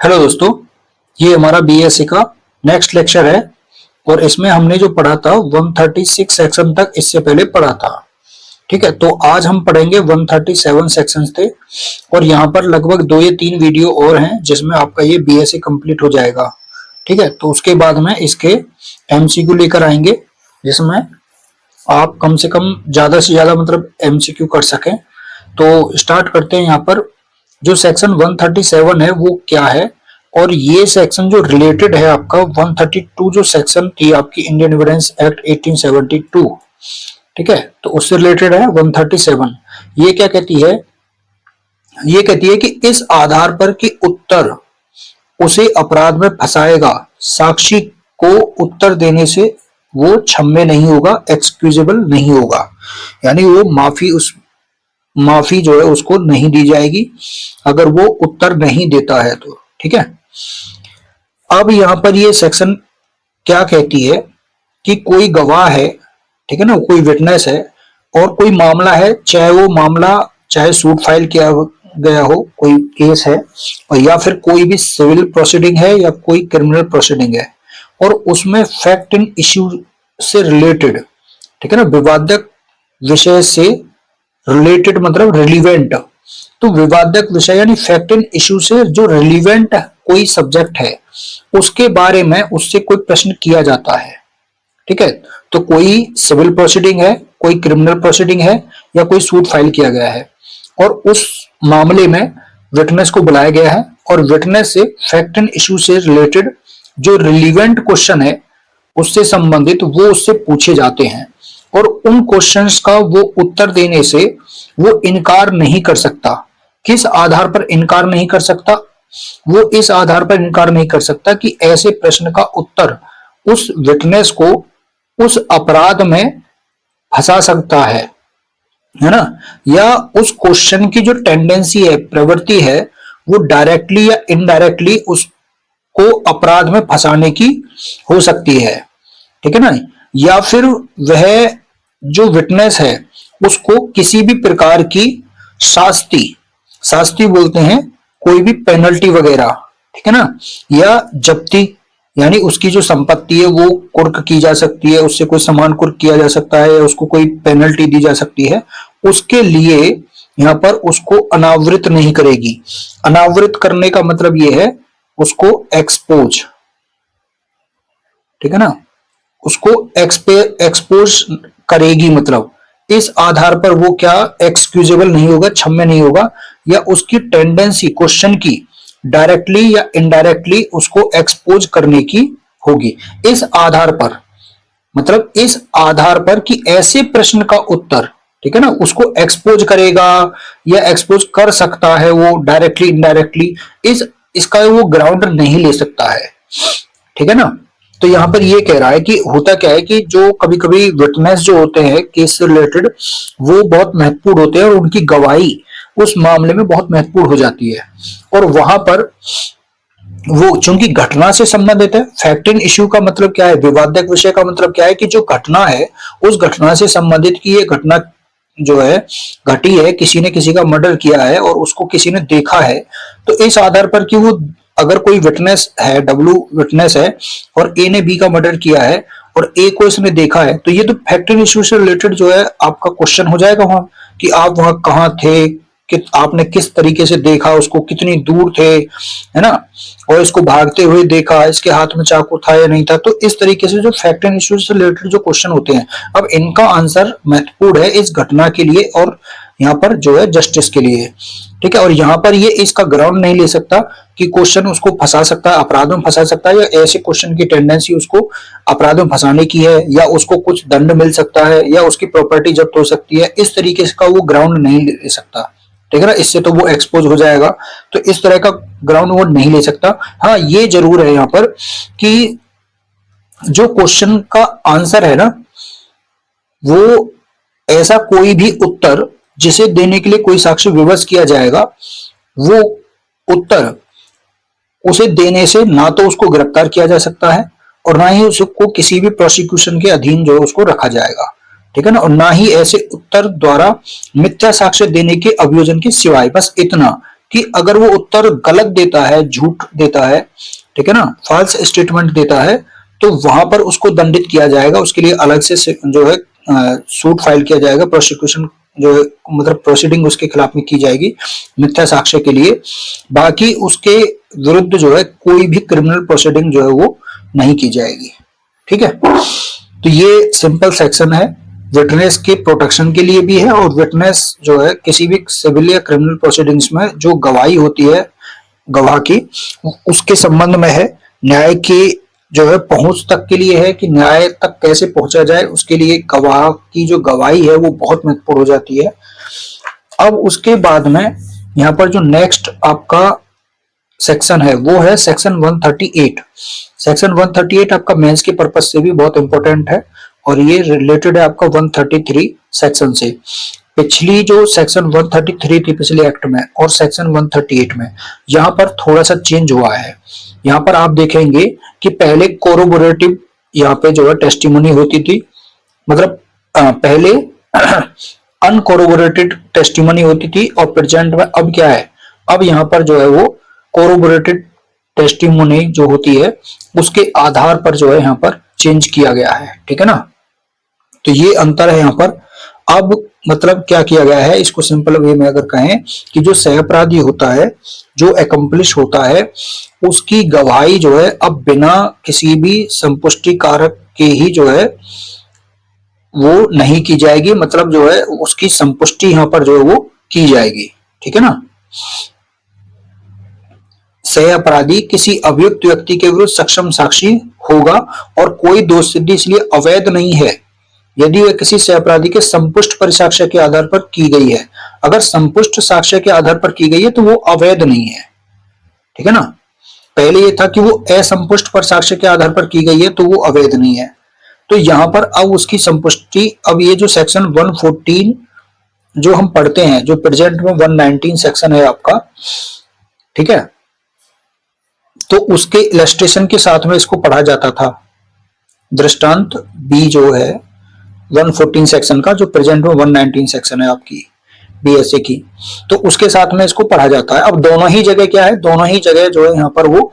Hello दोस्तों, ये हमारा बीएससी का नेक्स्ट लेक्चर है और इसमें हमने जो पढ़ा था 136 सेक्शन तक इससे पहले पढ़ा था। ठीक है, तो आज हम पढ़ेंगे 137 सेक्शंस थे और यहाँ पर लगभग 2 या 3 वीडियो और हैं जिसमें आपका ये बीएससी कंप्लीट हो जाएगा। ठीक है, तो उसके बाद में इसके एमसीक्यू लेकर आएंगे जिसमें आप कम से कम ज्यादा से ज्यादा मतलब एमसीक्यू कर सकें। तो स्टार्ट करते हैं। यहाँ पर जो सेक्शन 137 है वो क्या है, और ये सेक्शन जो रिलेटेड है आपका 132 जो सेक्शन थी आपकी इंडियन एविडेंस एक्ट 1872, ठीक है, तो उससे रिलेटेड है 137। ये क्या कहती है, ये कहती है कि इस आधार पर कि उत्तर उसे अपराध में फंसाएगा, साक्षी को उत्तर देने से वो क्षम्य नहीं होगा, एक्सक्यूजेबल नहीं होगा, यानी वो माफी जो है उसको नहीं दी जाएगी अगर वो उत्तर नहीं देता है तो। ठीक है, अब यहां पर ये सेक्शन क्या कहती है कि कोई गवाह है, ठीक है ना, कोई विटनेस है और कोई मामला है, चाहे वो मामला चाहे सूट फाइल किया गया हो, कोई केस है, और या फिर कोई भी सिविल प्रोसीडिंग है या कोई क्रिमिनल प्रोसीडिंग है, और उसमें फैक्ट इन इश्यू से रिलेटेड, ठीक है ना, विवादक विषय से रिलेटेड मतलब रिलीवेंट, तो विवादक विषय यानी फैक्ट इन इश्यू से जो रिलीवेंट कोई सब्जेक्ट है उसके बारे में उससे कोई प्रश्न किया जाता है। ठीक है, तो कोई सिविल प्रोसीडिंग है, कोई क्रिमिनल प्रोसीडिंग है या कोई सूट फाइल किया गया है और उस मामले में विटनेस को बुलाया गया है और विटनेस से फैक्ट इन इश्यू से रिलेटेड जो रिलीवेंट क्वेश्चन है उससे संबंधित वो उससे पूछे जाते हैं और उन क्वेश्चंस का वो उत्तर देने से वो इनकार नहीं कर सकता। किस आधार पर इनकार नहीं कर सकता? वो इस आधार पर इनकार नहीं कर सकता कि ऐसे प्रश्न का उत्तर उस विटनेस को उस अपराध में फंसा सकता है ना, या उस क्वेश्चन की जो टेंडेंसी है, प्रवृत्ति है, वो डायरेक्टली या इनडायरेक्टली उसको अपराध में फंसाने की हो सकती है। ठीक है ना, या फिर वह जो विटनेस है उसको किसी भी प्रकार की शास्ति बोलते हैं, कोई भी पेनल्टी वगैरह, ठीक है ना, या जब्ती यानी उसकी जो संपत्ति है वो कुर्क की जा सकती है, उससे कोई सामान कुर्क किया जा सकता है या उसको कोई पेनल्टी दी जा सकती है, उसके लिए यहाँ पर उसको अनावृत नहीं करेगी। अनावृत करने का मतलब ये है उसको एक्सपोज, ठीक है ना, उसको एक्सपोज करेगी, मतलब इस आधार पर वो क्या एक्सक्यूजेबल नहीं होगा, क्षम्य नहीं होगा, या उसकी टेंडेंसी क्वेश्चन की डायरेक्टली या इनडायरेक्टली उसको एक्सपोज करने की होगी। इस आधार पर मतलब इस आधार पर कि ऐसे प्रश्न का उत्तर, ठीक है ना, उसको एक्सपोज करेगा या एक्सपोज कर सकता है वो डायरेक्टली इनडायरेक्टली, इसका वो ग्राउंड नहीं ले सकता है। ठीक है ना, तो यहाँ पर ये कह रहा है कि होता क्या है कि जो कभी कभी विटनेस जो होते हैं केस से रिलेटेड वो बहुत महत्वपूर्ण होते हैं और उनकी गवाही उस मामले में बहुत महत्वपूर्ण हो जाती है, और वहां पर वो चूंकि घटना से संबंधित है, फैक्ट इन इश्यू का मतलब क्या है, विवादक विषय का मतलब क्या है कि जो घटना है उस घटना से संबंधित की ये घटना जो है घटी है, किसी ने किसी का मर्डर किया है और उसको किसी ने देखा है, तो इस आधार पर कि वो अगर कोई विटनेस है, डब्ल्यू विटनेस है और ए ने बी का मर्डर किया है और ए को इसने देखा है, तो ये तो फैक्ट इन इश्यू से रिलेटेड जो है आपका क्वेश्चन हो जाएगा वहां कि आप वहां कहाँ थे, कि आपने किस तरीके से देखा उसको, कितनी दूर थे, है ना, और इसको भागते हुए देखा, इसके हाथ में चाकू था या नहीं था। तो इस तरीके से जो फैक्ट एंड इश्यूज से रिलेटेड जो क्वेश्चन होते हैं, अब इनका आंसर महत्वपूर्ण है इस घटना के लिए और यहाँ पर जो है जस्टिस के लिए। ठीक है, और यहाँ पर ये इसका ग्राउंड नहीं ले सकता कि क्वेश्चन उसको फंसा सकता है, अपराध में फंसा सकता है, या ऐसे क्वेश्चन की टेंडेंसी उसको अपराध में फंसाने की है, या उसको कुछ दंड मिल सकता है, या उसकी प्रॉपर्टी जब्त हो सकती है, इस तरीके का वो ग्राउंड नहीं ले सकता। ठीक है ना, इससे तो वो एक्सपोज हो जाएगा, तो इस तरह का ग्राउंड वो नहीं ले सकता। हाँ, ये जरूर है यहाँ पर कि जो क्वेश्चन का आंसर है ना, वो ऐसा कोई भी उत्तर जिसे देने के लिए कोई साक्ष्य विवश किया जाएगा, वो उत्तर उसे देने से ना तो उसको गिरफ्तार किया जा सकता है और ना ही उसको किसी भी प्रोसिक्यूशन के अधीन जो है उसको रखा जाएगा। ठीक है ना, और ना ही ऐसे उत्तर द्वारा मिथ्या साक्ष्य देने के अभियोजन के सिवाय, बस इतना कि अगर वो उत्तर गलत देता है, झूठ देता है, ठीक है ना, फॉल्स स्टेटमेंट देता है, तो वहां पर उसको दंडित किया जाएगा। उसके लिए अलग से जो है सूट फाइल किया जाएगा, प्रोसिक्यूशन जो है मतलब प्रोसीडिंग उसके खिलाफ में की जाएगी मिथ्या साक्ष्य के लिए। बाकी उसके विरुद्ध जो है कोई भी क्रिमिनल प्रोसीडिंग जो है वो नहीं की जाएगी। ठीक है, तो ये सिंपल सेक्शन है, विटनेस के प्रोटेक्शन के लिए भी है, और विटनेस जो है किसी भी सिविल या क्रिमिनल प्रोसीडिंग्स में जो गवाही होती है गवाह की, उसके संबंध में है। न्याय की जो है पहुंच तक के लिए है कि न्याय तक कैसे पहुंचा जाए, उसके लिए गवाह की जो गवाही है वो बहुत महत्वपूर्ण हो जाती है। अब उसके बाद में यहाँ पर जो नेक्स्ट आपका सेक्शन है वो है सेक्शन 138। सेक्शन 138 आपका मेंस के पर्पज से भी बहुत इंपॉर्टेंट है, और ये रिलेटेड है आपका 133 सेक्शन से। पिछली जो सेक्शन 133 थी पिछले एक्ट में और सेक्शन 138 में, यहाँ पर थोड़ा सा चेंज हुआ है। यहाँ पर आप देखेंगे कि पहले कोरोबोरेटिव यहाँ पे जो है टेस्टिमोनी होती थी, मतलब पहले अनकोरोबोरेटेड टेस्टिमोनी होती थी, और प्रेजेंट में अब क्या है, अब यहाँ पर जो है वो कोरोबोरेटेड टेस्टिमोनी जो होती है उसके आधार पर जो है यहाँ पर चेंज किया गया है। ठीक है ना, तो ये अंतर है यहाँ पर। अब मतलब क्या किया गया है, इसको सिंपल वे में अगर कहें कि जो सह अपराधी होता है, जो एकम्प्लिश होता है, उसकी गवाही जो है अब बिना किसी भी संपुष्टि कारक के ही जो है वो नहीं की जाएगी, मतलब जो है उसकी संपुष्टि यहाँ पर जो है वो की जाएगी। ठीक है ना, सह अपराधी किसी अभियुक्त व्यक्ति के विरुद्ध सक्षम साक्षी होगा और कोई दोष सिद्धि इसलिए अवैध नहीं है यदि वह किसी सह अपराधी के संपुष्ट परिसाक्ष्य के आधार पर की गई है। अगर संपुष्ट साक्ष्य के आधार पर की गई है तो वो अवैध नहीं है। ठीक है ना, पहले ये था कि वो असंपुष्ट परिसाक्ष्य के आधार पर की गई है तो वो अवैध नहीं है। तो यहां पर अब उसकी संपुष्टि, अब ये जो सेक्शन 114 जो हम पढ़ते हैं, जो प्रेजेंट में 119 सेक्शन है आपका, ठीक है, तो उसके इलस्ट्रेशन के साथ में इसको पढ़ा जाता था। दृष्टांत बी जो है 114 सेक्शन का, जो प्रेजेंट में 119 सेक्शन है आपकी बीएसए की, तो उसके साथ में इसको पढ़ा जाता है। अब दोनों ही जगह क्या है, दोनों ही जगह जो है यहाँ पर वो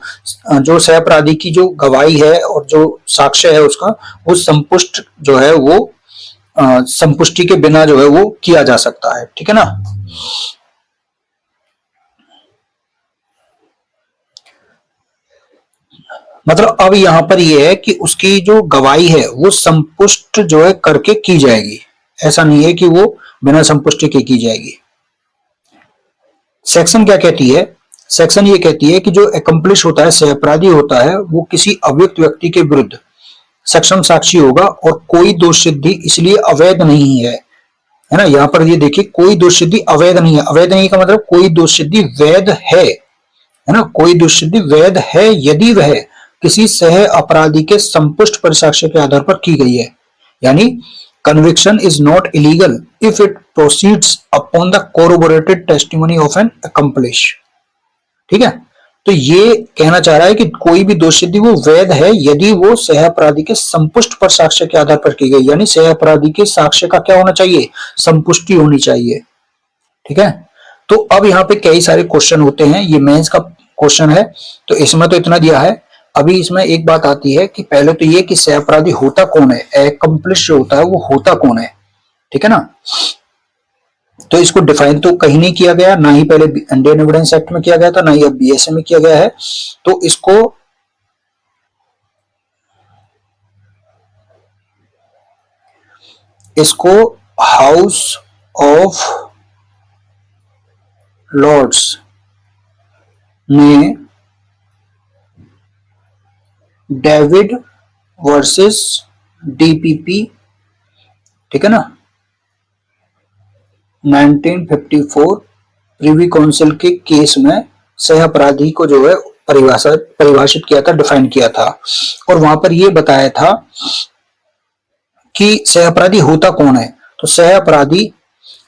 जो सह अपराधी की जो गवाही है और जो साक्ष्य है उसका, वो संपुष्ट जो है वो संपुष्टि के बिना जो है वो किया जा सकता है। ठीक है ना, मतलब अब यहाँ पर ये है कि उसकी जो गवाही है वो संपुष्ट जो है करके की जाएगी, ऐसा नहीं है कि वो बिना संपुष्टि के की जाएगी। सेक्शन क्या कहती है, सेक्शन ये कहती है कि जो एकम्प्लिश होता है, सह अपराधी होता है, वो किसी अभियुक्त व्यक्ति के विरुद्ध सक्षम साक्षी होगा और कोई दोष सिद्धि इसलिए अवैध नहीं है ना। यहाँ पर ये देखिए, कोई दोष सिद्धि अवैध नहीं है। अवैध नहीं का मतलब कोई दोष सिद्धि वैध है ना, कोई दोष सिद्धि वैध है यदि वह किसी सह अपराधी के संपुष्ट परिसाक्ष्य के आधार पर की गई है। यानी conviction is not illegal if it proceeds upon the corroborated testimony of an accomplice। ठीक है, तो ये कहना चाह रहा है कि कोई भी दोष सिद्धि वो वैध है यदि वो सह अपराधी के संपुष्ट पर साक्ष्य के आधार पर की गई, यानी सह अपराधी के साक्ष्य का क्या होना चाहिए, संपुष्टि होनी चाहिए। ठीक है, तो अब यहाँ पे कई सारे क्वेश्चन होते हैं, ये मेंस का क्वेश्चन है तो इसमें तो इतना दिया है। अभी इसमें एक बात आती है कि पहले तो ये कि सह अपराधी होता कौन है, एकम्प्लिश जो होता है वो होता कौन है। ठीक है ना, तो इसको डिफाइन तो कहीं नहीं किया गया, ना ही पहले इंडियन एविडेंस एक्ट में किया गया था, ना ही अब बीएसए में किया गया है। तो इसको हाउस ऑफ लॉर्ड्स ने डेविड वर्सेस डीपीपी, ठीक है ना, 1954 प्रिवी काउंसिल के केस में सह अपराधी को जो है परिभाषित किया था, डिफाइन किया था, और वहां पर यह बताया था कि सह अपराधी होता कौन है। तो सह अपराधी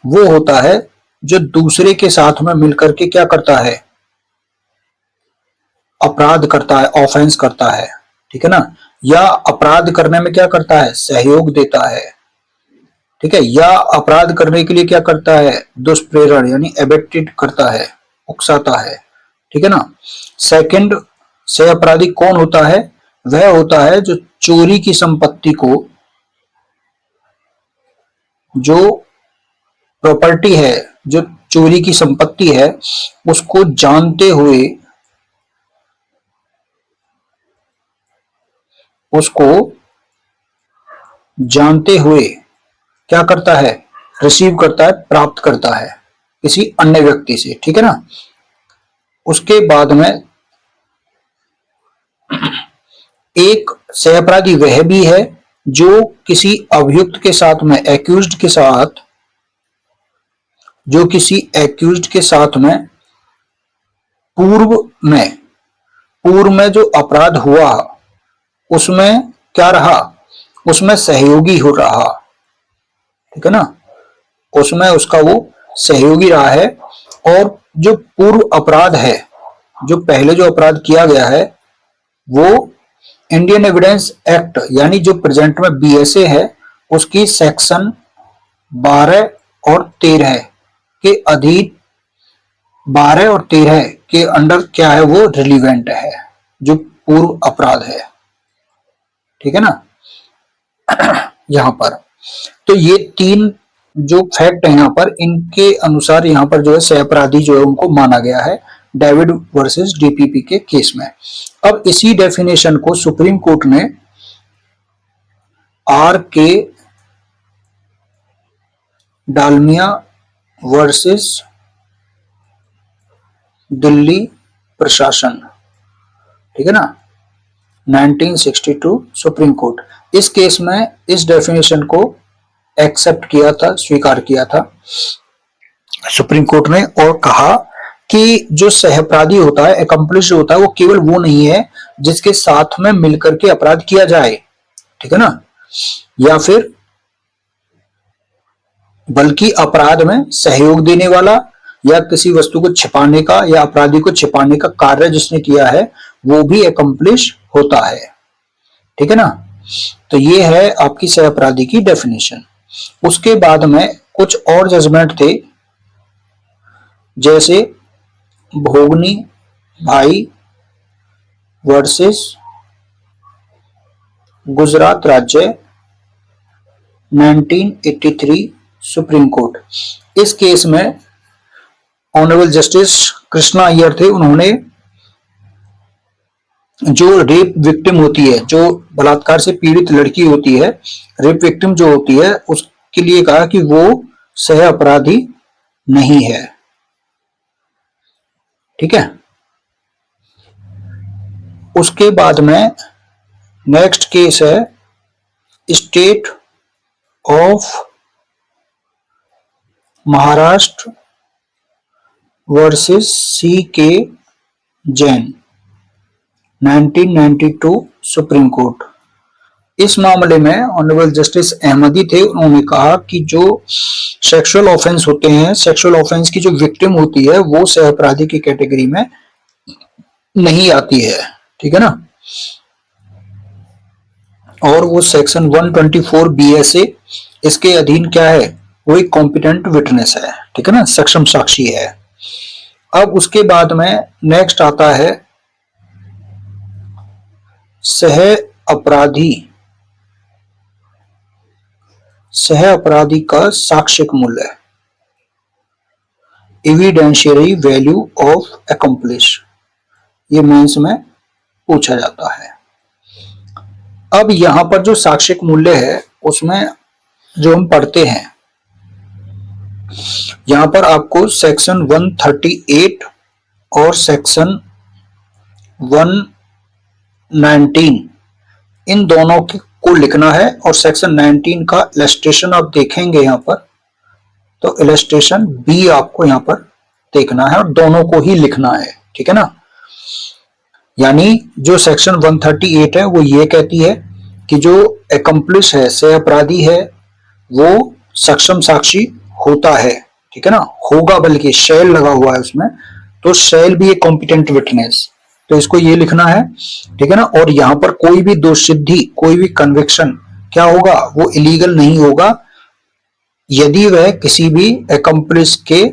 वो होता है जो दूसरे के साथ में मिलकर के क्या करता है, अपराध करता है, ऑफेंस करता है। ठीक है ना, या अपराध करने में क्या करता है, सहयोग देता है। ठीक है, या अपराध करने के लिए क्या करता है, दुष्प्रेरण यानी एबेटेड करता है, उकसाता है, ठीक है ना। सेकंड सह अपराधी कौन होता है? वह होता है जो चोरी की संपत्ति को, जो प्रॉपर्टी है, जो चोरी की संपत्ति है, उसको जानते हुए, उसको जानते हुए क्या करता है? रिसीव करता है, प्राप्त करता है किसी अन्य व्यक्ति से, ठीक है ना। उसके बाद में एक सहअपराधी वह भी है जो किसी अभियुक्त के साथ में, एक्यूज्ड के साथ, जो किसी एक्यूज्ड के साथ में पूर्व में जो अपराध हुआ उसमें क्या रहा? उसमें सहयोगी हो रहा, ठीक है ना। उसमें उसका वो सहयोगी रहा है। और जो पूर्व अपराध है, जो पहले जो अपराध किया गया है, वो इंडियन एविडेंस एक्ट यानी जो प्रेजेंट में बीएसए है, उसकी सेक्शन 12 और 13 के अधीन, 12 और 13 के अंडर क्या है? वो रिलीवेंट है, जो पूर्व अपराध है, ठीक है ना। यहां पर तो ये तीन जो फैक्ट है यहां पर, इनके अनुसार यहां पर जो है सहअपराधी जो है उनको माना गया है डेविड वर्सेस डीपीपी के केस में। अब इसी डेफिनेशन को सुप्रीम कोर्ट ने आर के डालमिया वर्सेस दिल्ली प्रशासन, ठीक है ना, 1962 सुप्रीम कोर्ट, इस केस में इस डेफिनेशन को एक्सेप्ट किया था, स्वीकार किया था सुप्रीम कोर्ट ने, और कहा कि जो सहअपराधी होता है, एकम्प्लिश होता है, वो केवल वो नहीं है जिसके साथ में मिलकर के अपराध किया जाए, ठीक है ना, या फिर बल्कि अपराध में सहयोग देने वाला, या किसी वस्तु को छिपाने का या अपराधी को छिपाने का कार्य जिसने किया है, वो भी एकम्प्लिश होता है, ठीक है ना। तो ये है आपकी सहअपराधी की डेफिनेशन। उसके बाद में कुछ और जजमेंट थे, जैसे भोगनी भाई वर्सेस गुजरात राज्य 1983 सुप्रीम कोर्ट। इस केस में ऑनरेबल जस्टिस कृष्णा अय्यर थे। उन्होंने जो रेप विक्टिम होती है, जो बलात्कार से पीड़ित लड़की होती है, रेप विक्टिम जो होती है, उसके लिए कहा कि वो सह अपराधी नहीं है, ठीक है। उसके बाद में नेक्स्ट केस है state of Maharashtra versus C K Jain 1992 supreme court. इस मामले में ऑनरेबल जस्टिस अहमदी थे। उन्होंने कहा कि जो सेक्सुअल ऑफेंस होते हैं, सेक्सुअल ऑफेंस की जो विक्टिम होती है, वो सह अपराधी की कैटेगरी में नहीं आती है, ठीक है ना। और वो सेक्शन 124 बीएसए, इसके अधीन क्या है? वो एक कॉम्पिटेंट विटनेस है, ठीक है ना, सक्षम साक्षी है। अब उसके बाद में नेक्स्ट आता है सह अपराधी का साक्ष्यिक मूल्य, एविडेंशियरी वैल्यू ऑफ एकम्प्लिश, ये मेंस में पूछा जाता है। अब यहां पर जो साक्ष्यिक मूल्य है, उसमें जो हम पढ़ते हैं, यहां पर आपको सेक्शन 138 और सेक्शन 119 इन दोनों को लिखना है। और सेक्शन 19 का इलस्ट्रेशन आप देखेंगे यहां पर, तो इलस्ट्रेशन बी आपको यहां पर देखना है और दोनों को ही लिखना है, ठीक है ना। यानी जो सेक्शन 138 है वो ये कहती है कि जो एकम्प्लिश है, सह अपराधी है, वो सक्षम साक्षी होता है, ठीक है ना, होगा, बल्कि शैल लगा हुआ है उसमें, तो शैल भी एक कॉम्पिटेंट विटनेस, तो इसको ये लिखना है, ठीक है ना। और यहां पर कोई भी दोष सिद्धि, कोई भी कन्विक्शन क्या होगा? वो इलीगल नहीं होगा यदि वह किसी भी एकम्प्लिस के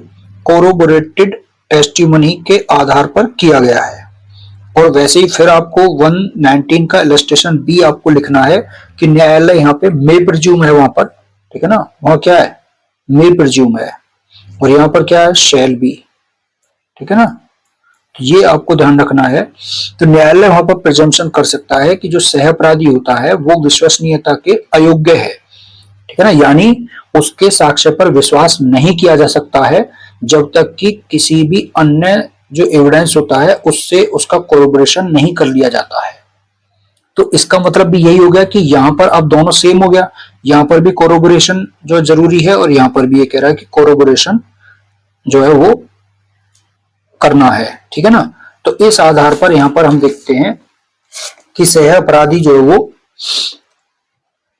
कोरोबोरेटेड टेस्टिमनी के आधार पर किया गया है। और वैसे ही फिर आपको 119 का इलस्ट्रेशन बी आपको लिखना है कि न्यायालय यहाँ पे मे प्रिज्यूम है वहां पर, ठीक है ना, वहां क्या है, मे प्रिज्यूम है, और यहाँ पर क्या है, शैल बी, ठीक है ना, ये आपको ध्यान रखना है। तो न्यायालय वहां पर प्रिजम्पशन कर सकता है कि जो सह अपराधी होता है वो विश्वसनीयता के अयोग्य है, ठीक है ना, यानी उसके साक्ष्य पर विश्वास नहीं किया जा सकता है जब तक कि किसी भी अन्य जो एविडेंस होता है उससे उसका कोरोबोरेशन नहीं कर लिया जाता है। तो इसका मतलब भी यही हो गया कि यहाँ पर अब दोनों सेम हो गया, यहाँ पर भी कोरोबोरेशन जो जरूरी है और यहाँ पर भी ये कह रहा है कि कोरोबोरेशन जो है वो करना है, ठीक है ना। तो इस आधार पर यहाँ पर हम देखते हैं कि सह अपराधी जो है वो,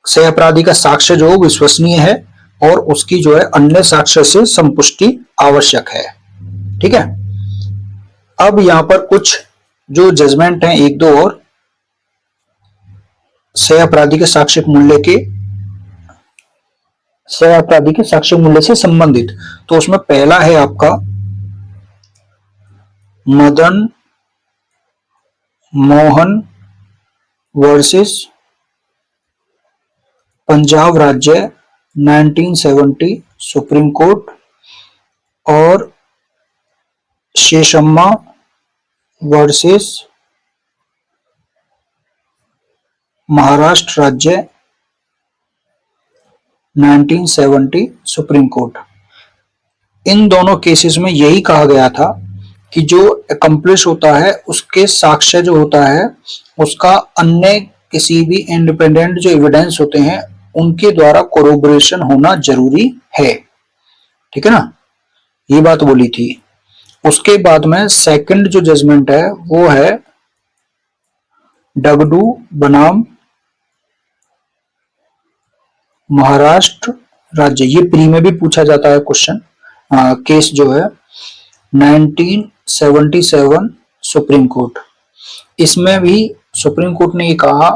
सह अपराधी का साक्ष्य जो विश्वसनीय है और उसकी जो है अन्य साक्ष्य से संपुष्टि आवश्यक है, ठीक है। अब यहां पर कुछ जो जजमेंट हैं एक दो और सह अपराधी के साक्ष्य मूल्य के, सह अपराधी के साक्ष्य मूल्य से संबंधित। तो उसमें पहला है आपका मदन मोहन वर्सेस पंजाब राज्य 1970 सुप्रीम कोर्ट और शेषम्मा वर्सेस महाराष्ट्र राज्य 1970 सुप्रीम कोर्ट। इन दोनों केसेस में यही कहा गया था कि जो अकम्प्लिश होता है उसके साक्ष्य जो होता है उसका अन्य किसी भी इंडिपेंडेंट जो एविडेंस होते हैं उनके द्वारा कोरोबोरेशन होना जरूरी है, ठीक है ना, ये बात बोली थी। उसके बाद में सेकंड जो जजमेंट है वो है डगडू बनाम महाराष्ट्र राज्य, ये प्री में भी पूछा जाता है क्वेश्चन, केस जो है 1977 सुप्रीम कोर्ट। इसमें भी सुप्रीम कोर्ट ने ये कहा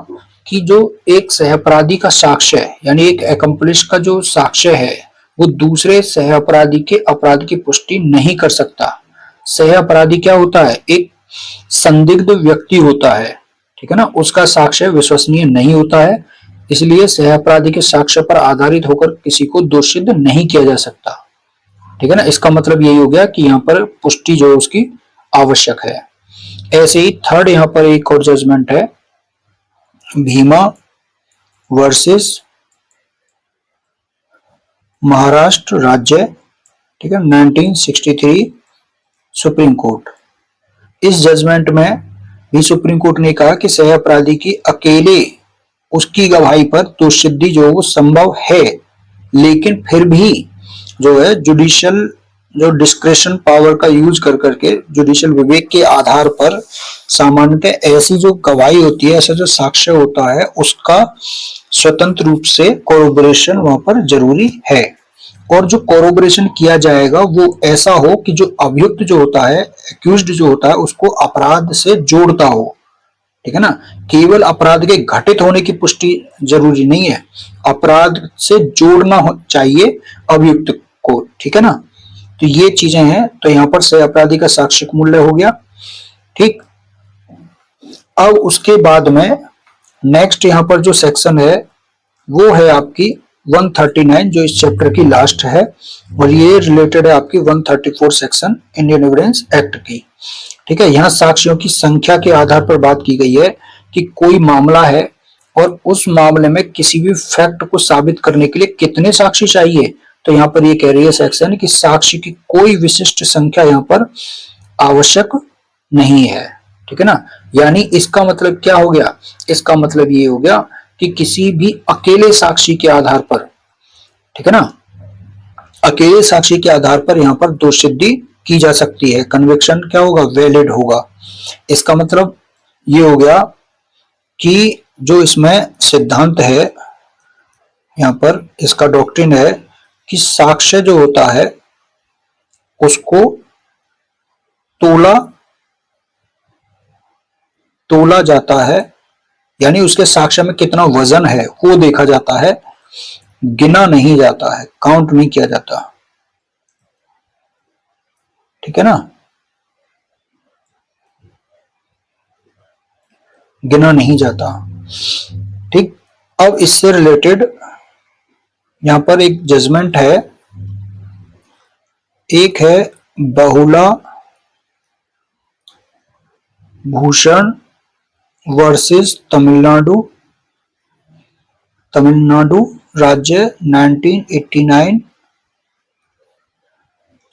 कि जो एक सहअपराधी का साक्ष्य है यानी एक एकम्प्लिश का जो साक्ष्य है वो दूसरे सह अपराधी के अपराध की पुष्टि नहीं कर सकता। सह अपराधी क्या होता है, एक संदिग्ध व्यक्ति होता है, ठीक है ना, उसका साक्ष्य विश्वसनीय नहीं होता है, इसलिए सह अपराधी के साक्ष्य पर आधारित होकर किसी को दोषित नहीं किया जा सकता, ठीक है ना। इसका मतलब यही हो गया कि यहाँ पर पुष्टि जो है उसकी आवश्यक है। ऐसे ही थर्ड यहाँ पर एक और जजमेंट है भीमा वर्सेस महाराष्ट्र राज्य, ठीक है, 1963 सुप्रीम कोर्ट। इस जजमेंट में भी सुप्रीम कोर्ट ने कहा कि सह अपराधी की अकेले उसकी गवाही पर दोषसिद्धि जो वो संभव है, लेकिन फिर भी जो है जुडिशियल जो डिस्क्रेशन पावर का यूज कर करके जुडिशियल विवेक के आधार पर सामान्यतः ऐसी जो गवाही होती है, ऐसा जो साक्ष्य होता है उसका स्वतंत्र रूप से कोरोबोरेशन वहां पर जरूरी है। और जो कोरोबोरेशन किया जाएगा वो ऐसा हो कि जो अभियुक्त जो होता है, एक्यूज्ड जो होता है, उसको अपराध से जोड़ता हो, ठीक है ना। केवल अपराध के घटित होने की पुष्टि जरूरी नहीं है, अपराध से जोड़ना चाहिए अभियुक्त को, ठीक है ना। तो ये चीजें हैं। तो यहाँ पर सह अपराधी का साक्ष्य मूल्य हो गया, ठीक। अब उसके बाद में नेक्स्ट यहाँ पर जो सेक्शन है वो है आपकी 139 जो इस चैप्टर की लास्ट है, और ये रिलेटेड है आपकी 134 सेक्शन इंडियन एविडेंस एक्ट की, ठीक है। यहाँ साक्ष्यों की संख्या के आधार पर बात की गई है कि कोई मामला है और उस मामले में किसी भी फैक्ट को साबित करने के लिए कितने साक्षी चाहिए। तो यहाँ पर ये कह रही है सेक्शन कि साक्षी की कोई विशिष्ट संख्या यहाँ पर आवश्यक नहीं है, ठीक है ना। यानी इसका मतलब क्या हो गया, इसका मतलब ये हो गया कि किसी भी अकेले साक्षी के आधार पर, ठीक है ना, अकेले साक्षी के आधार पर यहाँ पर दोषसिद्धि की जा सकती है, कन्विक्शन क्या होगा, वैलिड होगा। इसका मतलब ये हो गया कि जो इसमें सिद्धांत है यहाँ पर, इसका डॉक्ट्रिन है कि साक्ष्य जो होता है उसको तोला जाता है, यानी उसके साक्ष्य में कितना वजन है वो देखा जाता है, गिना नहीं जाता है, काउंट नहीं किया जाता, ठीक है ना। गिना नहीं जाता। ठीक, अब इससे रिलेटेड यहां पर एक जजमेंट है, एक है बहुला भूषण वर्सेस तमिलनाडु राज्य 1989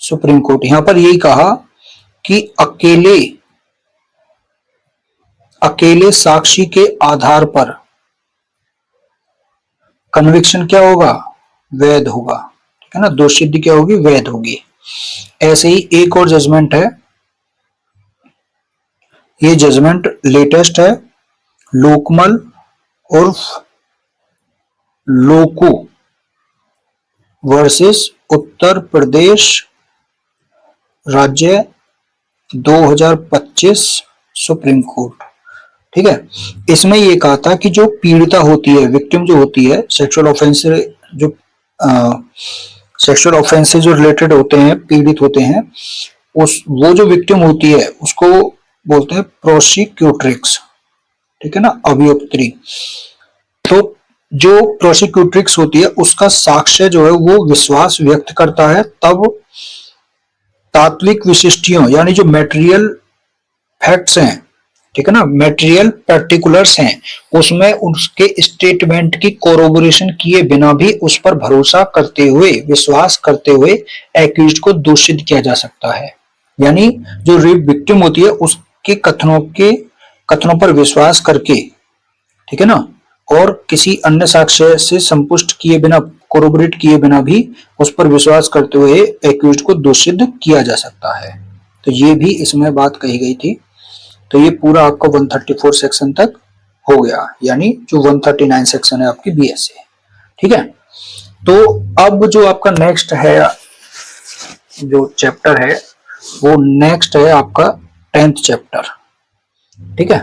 सुप्रीम कोर्ट। यहां पर यही कहा कि अकेले साक्षी के आधार पर कन्विक्शन क्या होगा, वैध होगा। ठीक है ना, दोषसिद्धि क्या होगी, वैध होगी। ऐसे ही एक और जजमेंट है, ये जजमेंट लेटेस्ट है, लोकमल उर्फ लोकू वर्सेस उत्तर प्रदेश राज्य 2025 सुप्रीम कोर्ट। ठीक है, इसमें ये कहा था कि जो पीड़िता होती है, विक्टिम जो होती है, सेक्सुअल ऑफेंस से जो रिलेटेड होते हैं, पीड़ित होते हैं, वो जो विक्टिम होती है उसको बोलते हैं प्रोसिक्यूट्रिक्स। ठीक है ना, अभियुक्त्री। तो जो प्रोसिक्यूट्रिक्स होती है उसका साक्ष्य जो है वो विश्वास व्यक्त करता है, तब तात्विक विशिष्टियों यानी जो मेटेरियल फैक्ट्स हैं, ठीक है ना, मेटेरियल पर्टिकुलर्स हैं, उसमें उसके स्टेटमेंट की कोरोबोरेशन किए बिना भी उस पर भरोसा करते हुए, विश्वास करते हुए एक्यूज्ड को दोषित किया जा सकता है। यानी जो रेप विक्टिम होती है उसके कथनों पर विश्वास करके, ठीक है ना, और किसी अन्य साक्ष्य से संपुष्ट किए बिना, कोरोबोरेट किए बिना भी उस पर विश्वास करते हुए एक्यूज्ड को दोषित किया जा सकता है। तो ये भी इसमें बात कही गई थी। तो ये पूरा आपका 134 सेक्शन तक हो गया, यानी जो 139 सेक्शन है आपकी बीएसए। ठीक है, तो अब जो आपका नेक्स्ट है, जो चैप्टर है वो नेक्स्ट है आपका 10th चैप्टर। ठीक है,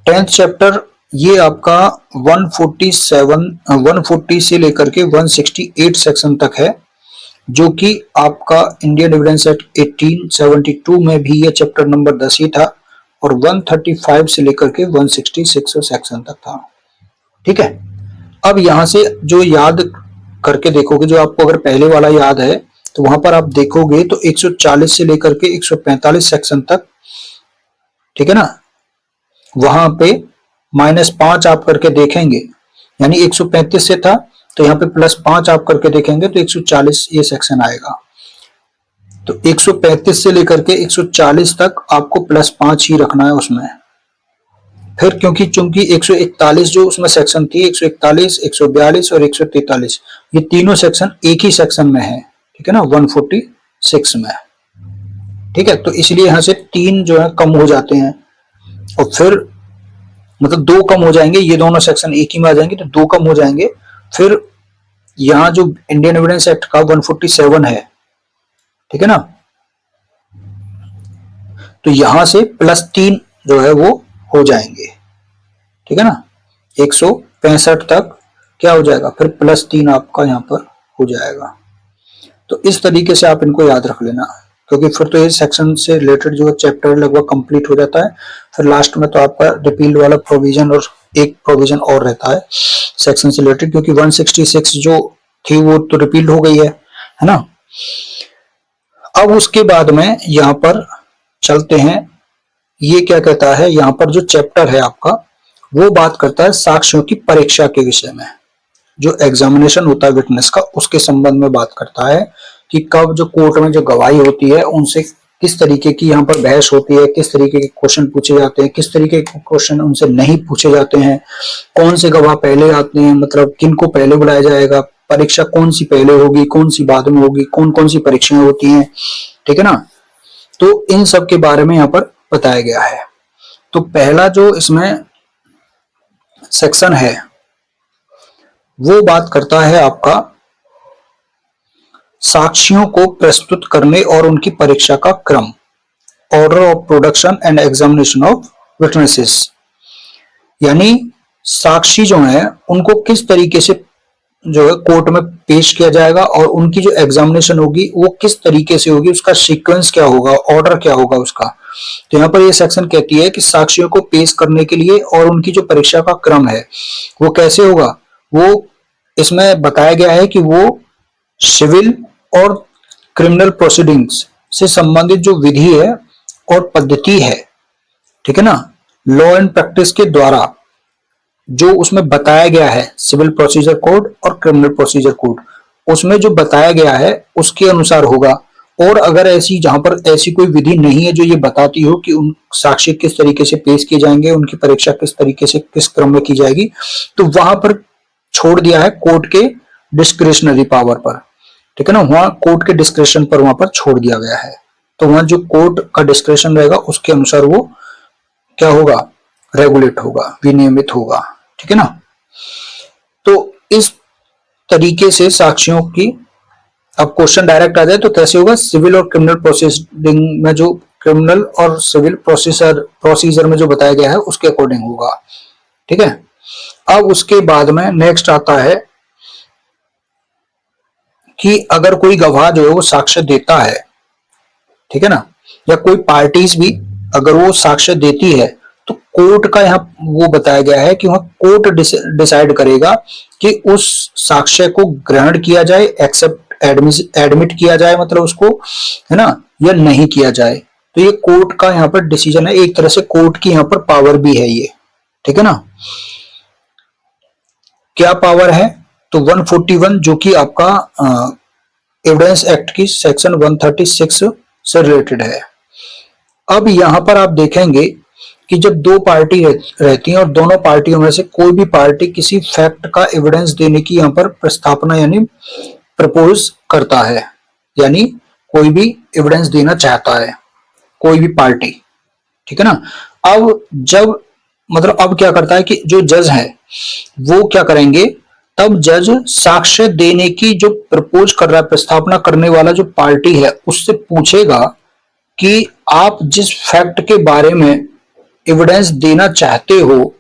10th चैप्टर ये आपका 140 से लेकर के 168 सेक्शन तक है, जो कि आपका इंडियन एविडेंस एक्ट 1872 में भी ये चैप्टर नंबर 10 ही था, और 135 से लेकर के 166 सेक्शन तक था। ठीक है, अब यहां से जो याद करके देखोगे, जो आपको अगर पहले वाला याद है तो वहां पर आप देखोगे तो 140 से लेकर के 145 सेक्शन तक, ठीक है ना, वहां पे -5 आप करके देखेंगे, यानी 135 से था तो यहाँ पे +5 आप करके देखेंगे तो 140 ये सेक्शन आएगा। तो 135 से लेकर के 140 तक आपको +5 ही रखना है उसमें। फिर क्योंकि चूंकि 141 जो उसमें सेक्शन थी, 141, 142 और 143, ये तीनों सेक्शन एक ही सेक्शन में है। ठीक है ना, 146 में। ठीक है, तो इसलिए यहां से 3 जो है कम हो जाते हैं, और फिर मतलब 2 कम हो जाएंगे, ये दोनों सेक्शन एक ही में आ जाएंगे तो 2 कम हो जाएंगे। फिर यहां जो इंडियन एविडेंस एक्ट का 147 है, ठीक है ना, तो यहां से +3 जो है वो हो जाएंगे। ठीक है ना, 165 तक क्या हो जाएगा, फिर +3 आपका यहां पर हो जाएगा। तो इस तरीके से आप इनको याद रख लेना, क्योंकि फिर तो ये सेक्शन से रिलेटेड जो चैप्टर लगभग कंप्लीट हो जाता है। फिर लास्ट में तो आपका रिपील वाला प्रोविजन और एक प्रोविजन और रहता है सेक्शन से रिलेटेड, क्योंकि 166 जो थी वो तो रिपील हो गई है ना। अब उसके बाद में यहां पर चलते हैं, ये क्या कहता है, यहां पर जो चैप्टर है आपका वो बात करता है साक्ष्यों की परीक्षा के विषय में। जो एग्जामिनेशन होता है विटनेस का, उसके संबंध में बात करता है कि कब जो कोर्ट में जो गवाही होती है उनसे किस तरीके की यहाँ पर बहस होती है, किस तरीके के क्वेश्चन पूछे जाते हैं, किस तरीके के क्वेश्चन उनसे नहीं पूछे जाते हैं, कौन से गवाह पहले आते हैं, मतलब किनको पहले बुलाया जाएगा, परीक्षा कौन सी पहले होगी, कौन सी बाद में होगी, कौन कौन सी परीक्षाएं होती हैं। ठीक है ना, तो इन सब के बारे में यहाँ पर बताया गया है। तो पहला जो इसमें सेक्शन है वो बात करता है आपका साक्ष्यों को प्रस्तुत करने और उनकी परीक्षा का क्रम, order of production and examination of witnesses. यानी साक्षी जो है उनको किस तरीके से जो है कोर्ट में पेश किया जाएगा, और उनकी जो एग्जामिनेशन होगी वो किस तरीके से होगी, उसका सीक्वेंस क्या होगा, ऑर्डर क्या होगा उसका, तो यहाँ पर ये सेक्शन कहती है कि साक्ष्यों को पेश करने के लिए और उनकी जो परीक्षा का क्रम है वो कैसे होगा, वो इसमें बताया गया है कि वो सिविल और क्रिमिनल प्रोसीडिंग्स से संबंधित जो विधि है और पद्धति है, ठीक है ना, लॉ एंड प्रैक्टिस के द्वारा जो उसमें बताया गया है, सिविल प्रोसीजर कोड और क्रिमिनल प्रोसीजर कोड, उसमें जो बताया गया है उसके अनुसार होगा। और अगर ऐसी जहां पर ऐसी कोई विधि नहीं है जो ये बताती हो कि उन साक्ष्य किस तरीके से पेश किए जाएंगे, उनकी परीक्षा किस तरीके से किस क्रम में की जाएगी, तो वहां पर छोड़ दिया है कोर्ट के डिस्क्रिशनरी पावर पर, ठीक है ना, वहां कोर्ट के डिस्क्रिप्शन पर वहां पर छोड़ दिया गया है। तो वहां जो कोर्ट का डिस्क्रिप्शन रहेगा उसके अनुसार वो क्या होगा, रेगुलेट होगा, विनियमित होगा, ठीक है ना। तो इस तरीके से साक्ष्यों की, अब क्वेश्चन डायरेक्ट आ जाए तो कैसे होगा, सिविल और क्रिमिनल प्रोसीडिंग में जो क्रिमिनल और सिविल प्रोसीजर में जो बताया गया है उसके अकॉर्डिंग होगा, ठीक है। अब उसके बाद में नेक्स्ट आता है कि अगर कोई गवाह जो है वो साक्ष्य देता है, ठीक है ना, या कोई पार्टीज भी अगर वो साक्ष्य देती है तो कोर्ट का यहाँ वो बताया गया है कि वहां कोर्ट डिसाइड करेगा कि उस साक्ष्य को ग्रहण किया जाए, एक्सेप्ट एडमिट किया जाए, मतलब उसको, है ना, या नहीं किया जाए। तो ये कोर्ट का यहाँ पर डिसीजन है, एक तरह से कोर्ट की यहाँ पर पावर भी है ये, ठीक है ना। क्या पावर है, तो 141 जो कि आपका एविडेंस एक्ट की सेक्शन 136 से रिलेटेड है। अब यहां पर आप देखेंगे कि जब दो पार्टी रहती हैं और दोनों पार्टियों में से कोई भी पार्टी किसी फैक्ट का एविडेंस देने की यहां पर प्रस्तावना यानी प्रपोज करता है, यानी कोई भी एविडेंस देना चाहता है कोई भी पार्टी, ठीक है ना। अब जब मतलब अब क्या करता है कि जो जज है वो क्या करेंगे, तब जज साक्ष्य देने की जो प्रपोज कर रहा है, प्रस्तावना करने वाला जो पार्टी है उससे पूछेगा कि आप जिस फैक्ट के बारे में एविडेंस देना चाहते हो,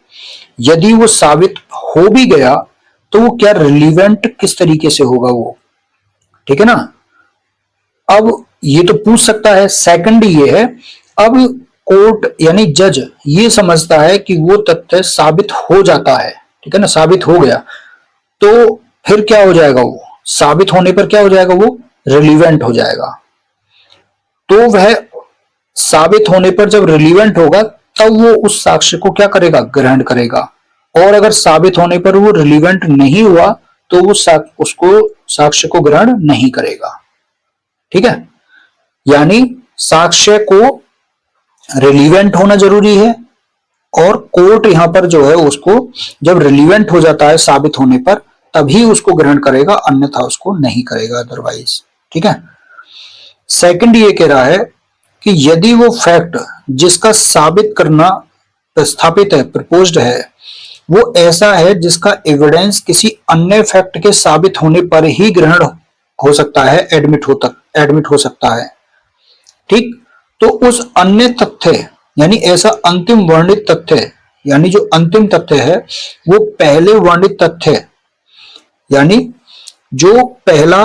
यदि वो साबित हो भी गया तो वो क्या रिलीवेंट किस तरीके से होगा वो, ठीक है ना। अब ये तो पूछ सकता है। सेकंड ये है, अब कोर्ट यानी जज ये समझता है कि वो तथ्य साबित हो जाता है, ठीक है ना, साबित हो गया तो फिर क्या हो जाएगा, वो साबित होने पर क्या हो जाएगा, वो रिलीवेंट हो जाएगा। तो वह साबित होने पर जब रिलीवेंट होगा तब वो उस साक्ष्य को क्या करेगा, ग्रहण करेगा। और अगर साबित होने पर वो रिलीवेंट नहीं हुआ तो वो उसको साक्ष्य को ग्रहण नहीं करेगा, ठीक है। यानी साक्ष्य को रिलीवेंट होना जरूरी है और कोर्ट यहां पर जो है उसको जब रिलीवेंट हो जाता है साबित होने पर तभी उसको ग्रहण करेगा, अन्यथा उसको नहीं करेगा अदरवाइज, ठीक है। सेकंड ये कह रहा है कि यदि वो फैक्ट जिसका साबित करना प्रस्तावित है, प्रपोज्ड है, वो ऐसा है जिसका एविडेंस किसी अन्य फैक्ट के साबित होने पर ही ग्रहण हो सकता है, एडमिट हो सकता है, ठीक। तो उस अन्य तथ्य यानी ऐसा अंतिम वर्णित तथ्य, यानी जो अंतिम तथ्य है वो पहले वर्णित तथ्य, यानी जो पहला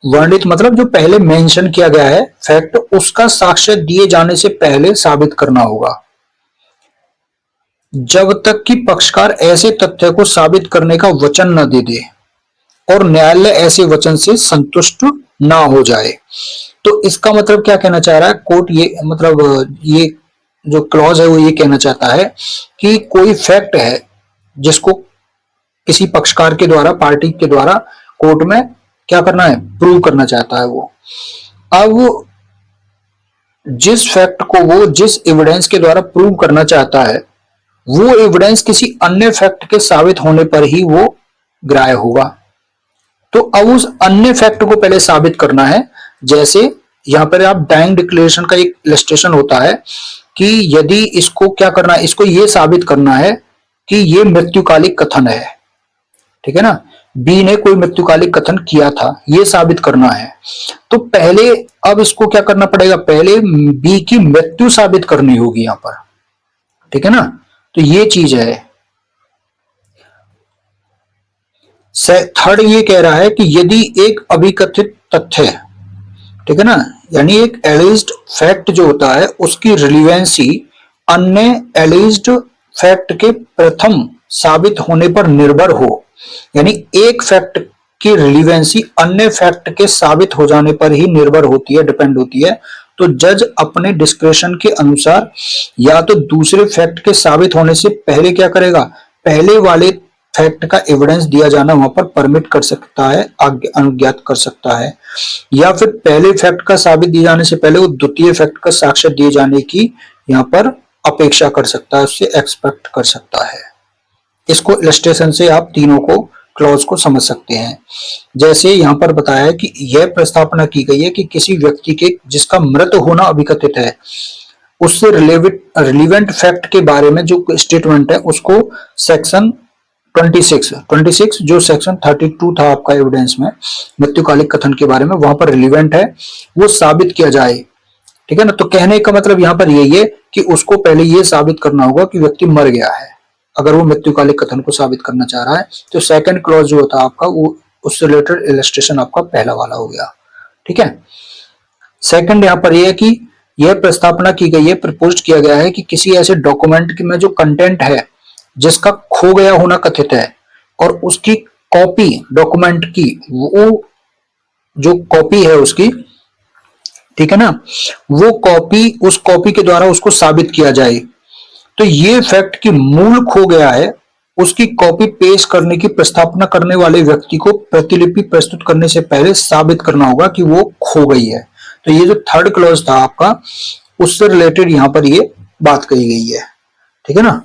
वर्णित मतलब जो पहले मेंशन किया गया है फैक्ट, उसका साक्ष्य दिए जाने से पहले साबित करना होगा। जब तक कि पक्षकार ऐसे तथ्य को साबित करने का वचन न दे दे और न्यायालय ऐसे वचन से संतुष्ट ना हो जाए। तो इसका मतलब क्या कहना चाह रहा है कोर्ट, ये मतलब ये जो क्लॉज है वो ये कहना चाहता है कि कोई फैक्ट है जिसको किसी पक्षकार के द्वारा, पार्टी के द्वारा कोर्ट में क्या करना है, प्रूव करना चाहता है वो। अब जिस फैक्ट को वो जिस एविडेंस के द्वारा प्रूव करना चाहता है वो एविडेंस किसी अन्य फैक्ट के साबित होने पर ही वो ग्राह्य होगा। तो अब उस अन्य फैक्ट को पहले साबित करना है। जैसे यहां पर आप डाइंग डिक्लेरेशन का एक इलस्ट्रेशन होता है कि यदि इसको क्या करना है, इसको ये साबित करना है कि ये मृत्युकालिक कथन है, ठीक है ना, बी ने कोई मृत्युकालिक कथन किया था, ये साबित करना है। तो पहले अब इसको क्या करना पड़ेगा, पहले बी की मृत्यु साबित करनी होगी यहां पर, ठीक है ना। तो ये चीज है। थर्ड ये कह रहा है कि यदि एक अभिकथित तथ्य ठीक है ना। यानी एक एलिज्ड फैक्ट जो होता है उसकी रिलीवेंसी अन्य एलिज्ड फैक्ट के प्रथम साबित होने पर निर्भर हो। यानी एक फैक्ट की रिलीवेंसी अन्य फैक्ट के साबित हो जाने पर ही निर्भर होती है, डिपेंड होती है। तो जज अपने डिस्क्रिप्शन के अनुसार या तो दूसरे फैक्ट के साबित होने से पहले क्या करेगा, पहले वाले फैक्ट का एविडेंस दिया जाना वहां पर परमिट कर सकता है, अनुज्ञात कर सकता है, या फिर पहले फैक्ट का साबित दिए जाने से पहले वो द्वितीय फैक्ट का साक्ष्य दिए जाने की यहाँ पर अपेक्षा कर सकता है, उससे एक्सपेक्ट कर सकता है। इसको इलस्ट्रेशन से आप तीनों को क्लॉज को समझ सकते हैं। जैसे यहाँ पर बताया है कि यह प्रस्तावना की गई है कि किसी व्यक्ति के जिसका मृत होना अभिकथित है उससे रिलेवेंट फैक्ट के बारे में जो स्टेटमेंट है उसको सेक्शन 26 जो सेक्शन 32 था आपका एविडेंस में मृत्युकालिक कथन के बारे में, वहां पर रिलेवेंट है, वो साबित किया जाए। ठीक है ना। तो कहने का मतलब यहाँ पर यही है कि उसको पहले ये साबित करना होगा कि व्यक्ति मर गया है। अगर वो मृत्युकालिक कथन को साबित करना चाह रहा है तो सेकंड क्लॉज जो होता है आपका वो उससे रिलेटेड इलस्ट्रेशन आपका पहला वाला हो गया। ठीक है। सेकंड यहाँ पर यह है कि यह प्रस्तावना की गई है, प्रपोज किया गया है कि किसी ऐसे डॉक्यूमेंट में जो कंटेंट है जिसका खो गया होना कथित है और उसकी कॉपी डॉक्यूमेंट की वो जो कॉपी है उसकी, ठीक है ना, वो कॉपी उस कॉपी के द्वारा उसको साबित किया जाए। तो ये फैक्ट कि मूल खो गया है उसकी कॉपी पेश करने की प्रस्तावना करने वाले व्यक्ति को प्रतिलिपि प्रस्तुत करने से पहले साबित करना होगा कि वो खो गई है। तो ये जो थर्ड क्लॉज था आपका उससे रिलेटेड यहां पर ये बात कही गई है। ठीक है ना।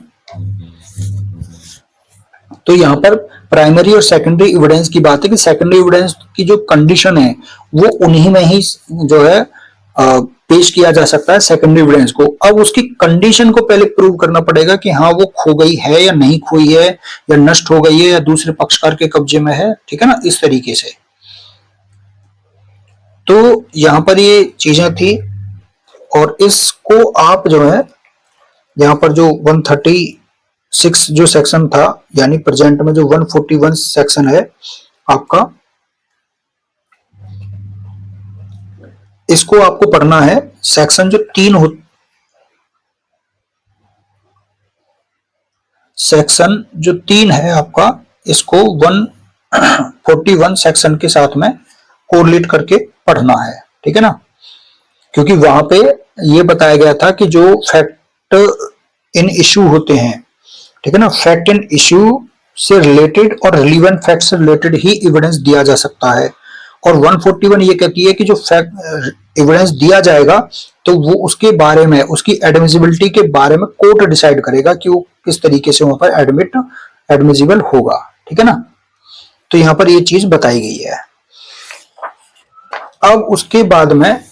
तो यहाँ पर प्राइमरी और सेकेंडरी एविडेंस की बात है कि सेकेंडरी एविडेंस की जो कंडीशन है वो उन्हीं में ही जो है पेश किया जा सकता है सेकेंडरी एविडेंस को। अब उसकी कंडीशन को पहले प्रूव करना पड़ेगा कि हाँ वो खो गई है या नहीं खोई है, या नष्ट हो गई है या दूसरे पक्षकार के कब्जे में है। ठीक है ना, इस तरीके से। तो यहां पर ये चीजें थी और इसको आप जो है यहाँ पर जो 136 जो सेक्शन था यानी प्रेजेंट में जो 141 सेक्शन है आपका, इसको आपको पढ़ना है। सेक्शन जो सेक्शन जो 3 है आपका, इसको 141 सेक्शन के साथ में कोरिलेट करके पढ़ना है। ठीक है ना। क्योंकि वहां पे ये बताया गया था कि जो फैक्ट इन इश्यू होते हैं, ठीक है ना, फैक्ट इन इश्यू से रिलेटेड और रिलीवेंट फैक्ट से रिलेटेड ही एविडेंस दिया जा सकता है। और 141 ये कहती है कि जो फैक्ट एविडेंस दिया जाएगा तो वो उसके बारे में, उसकी एडमिसिबिलिटी के बारे में कोर्ट डिसाइड करेगा कि वो किस तरीके से वहां पर एडमिसिबल होगा। ठीक है ना। तो यहां पर ये चीज बताई गई है। अब उसके बाद में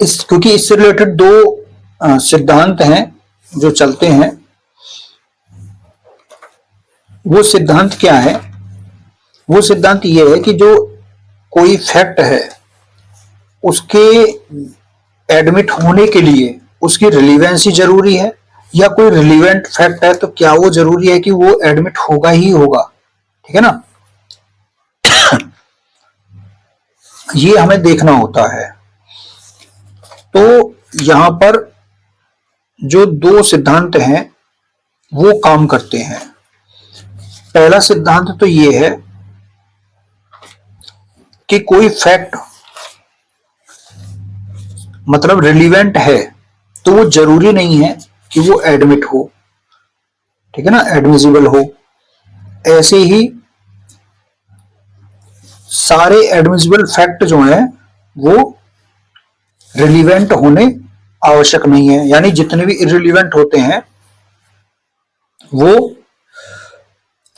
क्योंकि इससे रिलेटेड दो सिद्धांत हैं जो चलते हैं, वो सिद्धांत क्या है? वो सिद्धांत ये है कि जो कोई फैक्ट है उसके एडमिट होने के लिए उसकी रिलीवेंसी जरूरी है, या कोई रिलीवेंट फैक्ट है तो क्या वो जरूरी है कि वो एडमिट होगा ही होगा। ठीक है ना। ये हमें देखना होता है। तो यहां पर जो दो सिद्धांत हैं वो काम करते हैं। पहला सिद्धांत तो ये है कि कोई फैक्ट मतलब रिलीवेंट है तो वो जरूरी नहीं है कि वो एडमिट हो। ठीक है ना, एडमिसिबल हो। ऐसे ही सारे एडमिसिबल फैक्ट जो हैं वो रिलीवेंट होने आवश्यक नहीं है। यानी जितने भी इररिलीवेंट होते हैं वो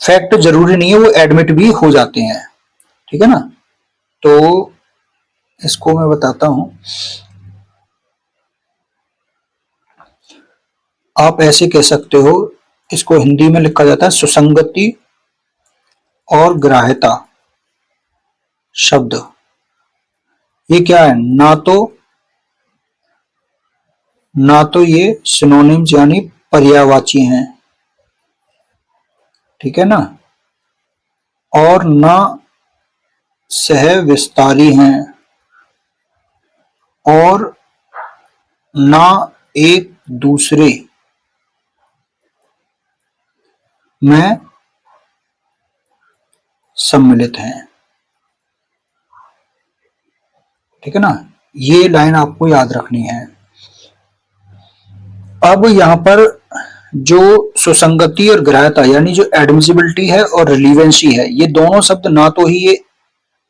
फैक्ट जरूरी नहीं है वो एडमिट भी हो जाते हैं। ठीक है ना। तो इसको मैं बताता हूं। आप ऐसे कह सकते हो, इसको हिंदी में लिखा जाता है सुसंगति और ग्राह्यता शब्द। ये क्या है? ना तो ये सिनोनिम्स यानी पर्यायवाची हैं, ठीक है ना, और ना सह विस्तारी हैं, और ना एक दूसरे में सम्मिलित हैं। ठीक है ना, ये लाइन आपको याद रखनी है। अब यहां पर जो सुसंगति और ग्राह्यता यानी जो एडमिसिबिलिटी है और रिलीवेंसी है, ये दोनों शब्द ना तो ही ये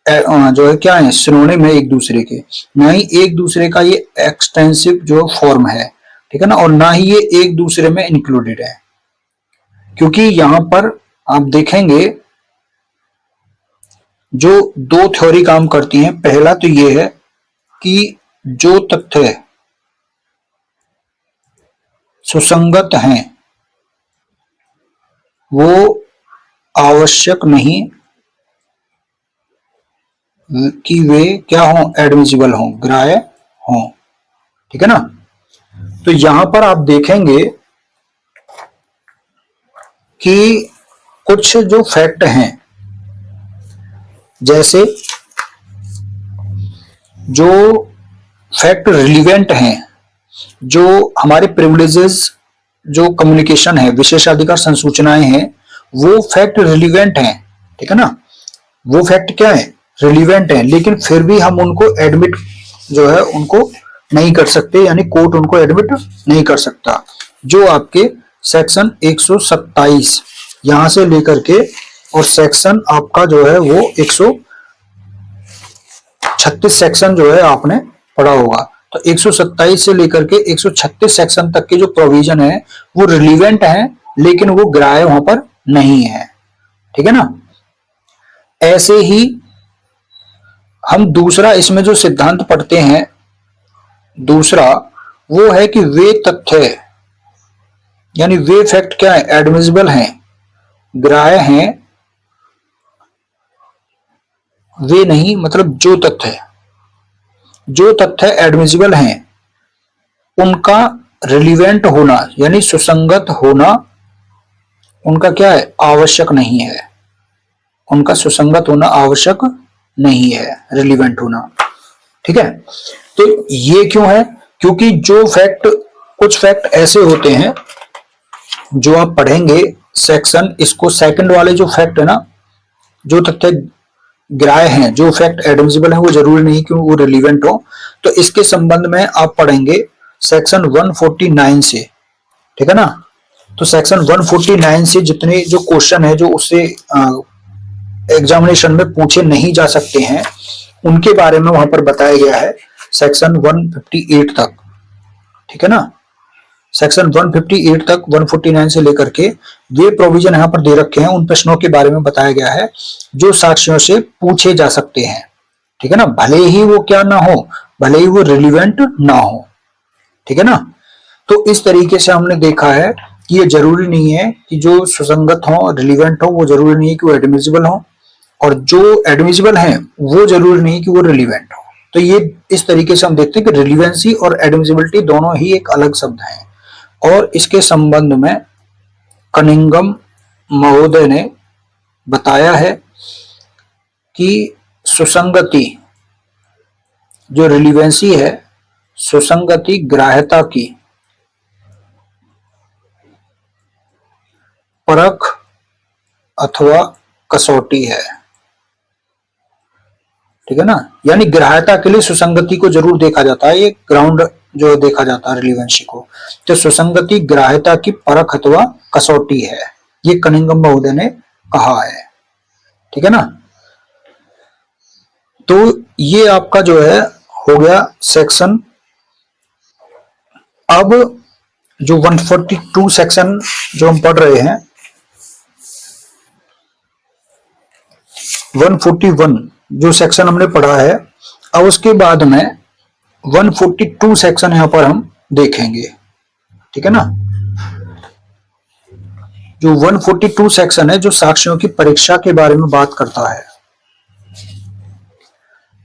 जो है क्या है सिनोनिम है एक दूसरे के, ना ही एक दूसरे का ये एक्सटेंसिव जो फॉर्म है, ठीक है ना, और ना ही ये एक दूसरे में इंक्लूडेड है। क्योंकि यहां पर आप देखेंगे जो दो थ्योरी काम करती हैं, पहला तो ये है कि जो तथ्य सुसंगत हैं वो आवश्यक नहीं कि वे क्या हों, एडमिसिबल हों, ग्राह्य हों। ठीक है ना, तो यहां पर आप देखेंगे कि कुछ जो फैक्ट हैं, जैसे जो फैक्ट रिलीवेंट हैं, जो हमारे प्रिविलेजेस जो कम्युनिकेशन है, विशेषाधिकार संसूचनाएं हैं, वो फैक्ट रिलीवेंट हैं। ठीक है ना, वो फैक्ट क्या है, रिलीवेंट है, लेकिन फिर भी हम उनको एडमिट जो है उनको नहीं कर सकते, यानी कोर्ट उनको एडमिट नहीं कर सकता। जो आपके सेक्शन 127 यहां से लेकर के और सेक्शन आपका जो है वो 136 सेक्शन जो है आपने पढ़ा होगा, तो 127 से लेकर के 136 सेक्शन तक के जो प्रोविजन है वो रिलीवेंट है, लेकिन वो ग्राह्य वहां पर नहीं है। ठीक है ना, ऐसे ही हम दूसरा इसमें जो सिद्धांत पढ़ते हैं, दूसरा वो है कि वे तथ्य यानी वे फैक्ट क्या है, एडमिसिबल हैं, ग्राह्य हैं, वे नहीं, मतलब जो तथ्य एडमिसिबल हैं उनका रिलीवेंट होना यानी सुसंगत होना उनका क्या है, आवश्यक नहीं है। उनका सुसंगत होना आवश्यक नहीं है, रिलीवेंट होना। ठीक है, तो ये क्यों है, क्योंकि जो फैक्ट, कुछ फैक्ट ऐसे होते हैं जो आप पढ़ेंगे सेक्शन, इसको सेकंड वाले जो फैक्ट है ना, जो तथ्य ग्राह्य हैं, जो फैक्ट एडमिसिबल है, वो जरूरी नहीं कि वो रिलीवेंट हो। तो इसके संबंध में आप पढ़ेंगे सेक्शन 149 से। ठीक है ना, तो सेक्शन 149 से जितने जो क्वेश्चन है जो उससे एग्जामिनेशन में पूछे नहीं जा सकते हैं, उनके बारे में वहां पर बताया गया है सेक्शन 158 तक। ठीक है ना, सेक्शन 158 तक 149 से लेकर के वे प्रोविजन यहां पर दे रखे हैं, उन प्रश्नों के बारे में बताया गया है जो साक्ष्यों से पूछे जा सकते हैं। ठीक है ना, भले ही वो क्या ना हो, भले ही वो रिलीवेंट ना हो। ठीक है ना, तो इस तरीके से हमने देखा है कि ये जरूरी नहीं है कि जो सुसंगत हो, रिलीवेंट हो, वो जरूरी नहीं है कि वो एडमिसिबल हो, और जो एडमिसिबल है वो जरूरी नहीं कि वो रिलीवेंट हो। तो ये इस तरीके से हम देखते हैं कि रिलीवेंसी और एडमिसिबिलिटी दोनों ही एक अलग शब्द हैं। और इसके संबंध में कनिंघम महोदय ने बताया है कि सुसंगति जो रिलीवेंसी है, सुसंगति ग्राह्यता की परख अथवा कसौटी है। ठीक है ना, यानी ग्राह्यता के लिए सुसंगति को जरूर देखा जाता है, ये ग्राउंड जो देखा जाता है रिलीवेंसी को। तो सुसंगति ग्राह्यता की परख अथवा कसौटी है, ये कनिंघम महोदय ने कहा है। ठीक है ना, तो ये आपका जो है हो गया सेक्शन। अब जो 142 सेक्शन जो हम पढ़ रहे हैं, 141 जो सेक्शन हमने पढ़ा है, अब उसके बाद में 142 सेक्शन यहां पर हम देखेंगे। ठीक है ना, जो 142 सेक्शन है जो साक्ष्यों की परीक्षा के बारे में बात करता है।